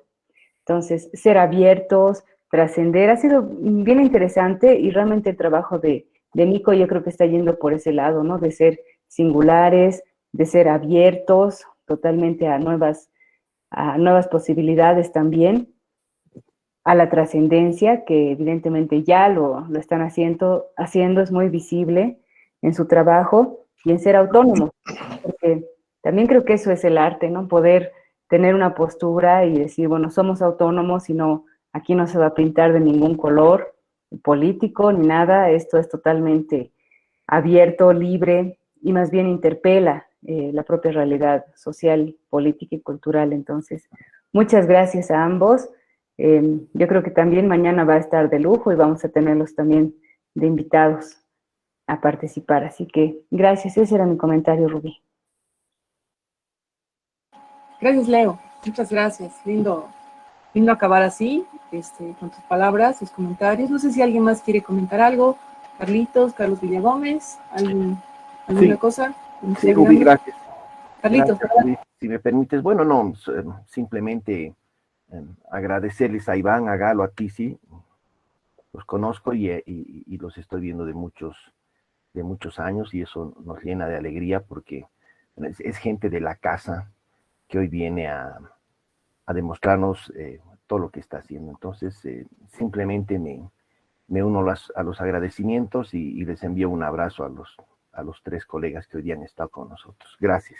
Speaker 6: Entonces, ser abiertos, trascender, ha sido bien interesante y realmente el trabajo de Nico yo creo que está yendo por ese lado, ¿no? De ser singulares, de ser abiertos totalmente a nuevas posibilidades también, a la trascendencia, que evidentemente ya lo están haciendo, es muy visible en su trabajo, y en ser autónomo, porque también creo que eso es el arte, ¿no? Poder tener una postura y decir, bueno, somos autónomos y no, aquí no se va a pintar de ningún color político ni nada, esto es totalmente abierto, libre, y más bien interpela la propia realidad social, política y cultural. Entonces, muchas gracias a ambos. Yo creo que también mañana va a estar de lujo y vamos a tenerlos también de invitados a participar. Así que gracias, ese era mi comentario, Rubí.
Speaker 1: Gracias, Leo. Muchas gracias. Lindo acabar así, con tus palabras, tus comentarios. No sé si alguien más quiere comentar algo. Carlos Villagómez, ¿alguna cosa?
Speaker 7: Sí, Rubí, gracias.
Speaker 1: Carlitos,
Speaker 7: Gracias, Rubí. Si me permites, bueno, no, simplemente agradecerles a Iván, a Galo, a Tizi. Los conozco y los estoy viendo de muchos años, y eso nos llena de alegría porque es gente de la casa que hoy viene a demostrarnos todo lo que está haciendo. Entonces, simplemente me uno a los agradecimientos y les envío un abrazo a los 3 colegas que hoy día han estado con nosotros. Gracias.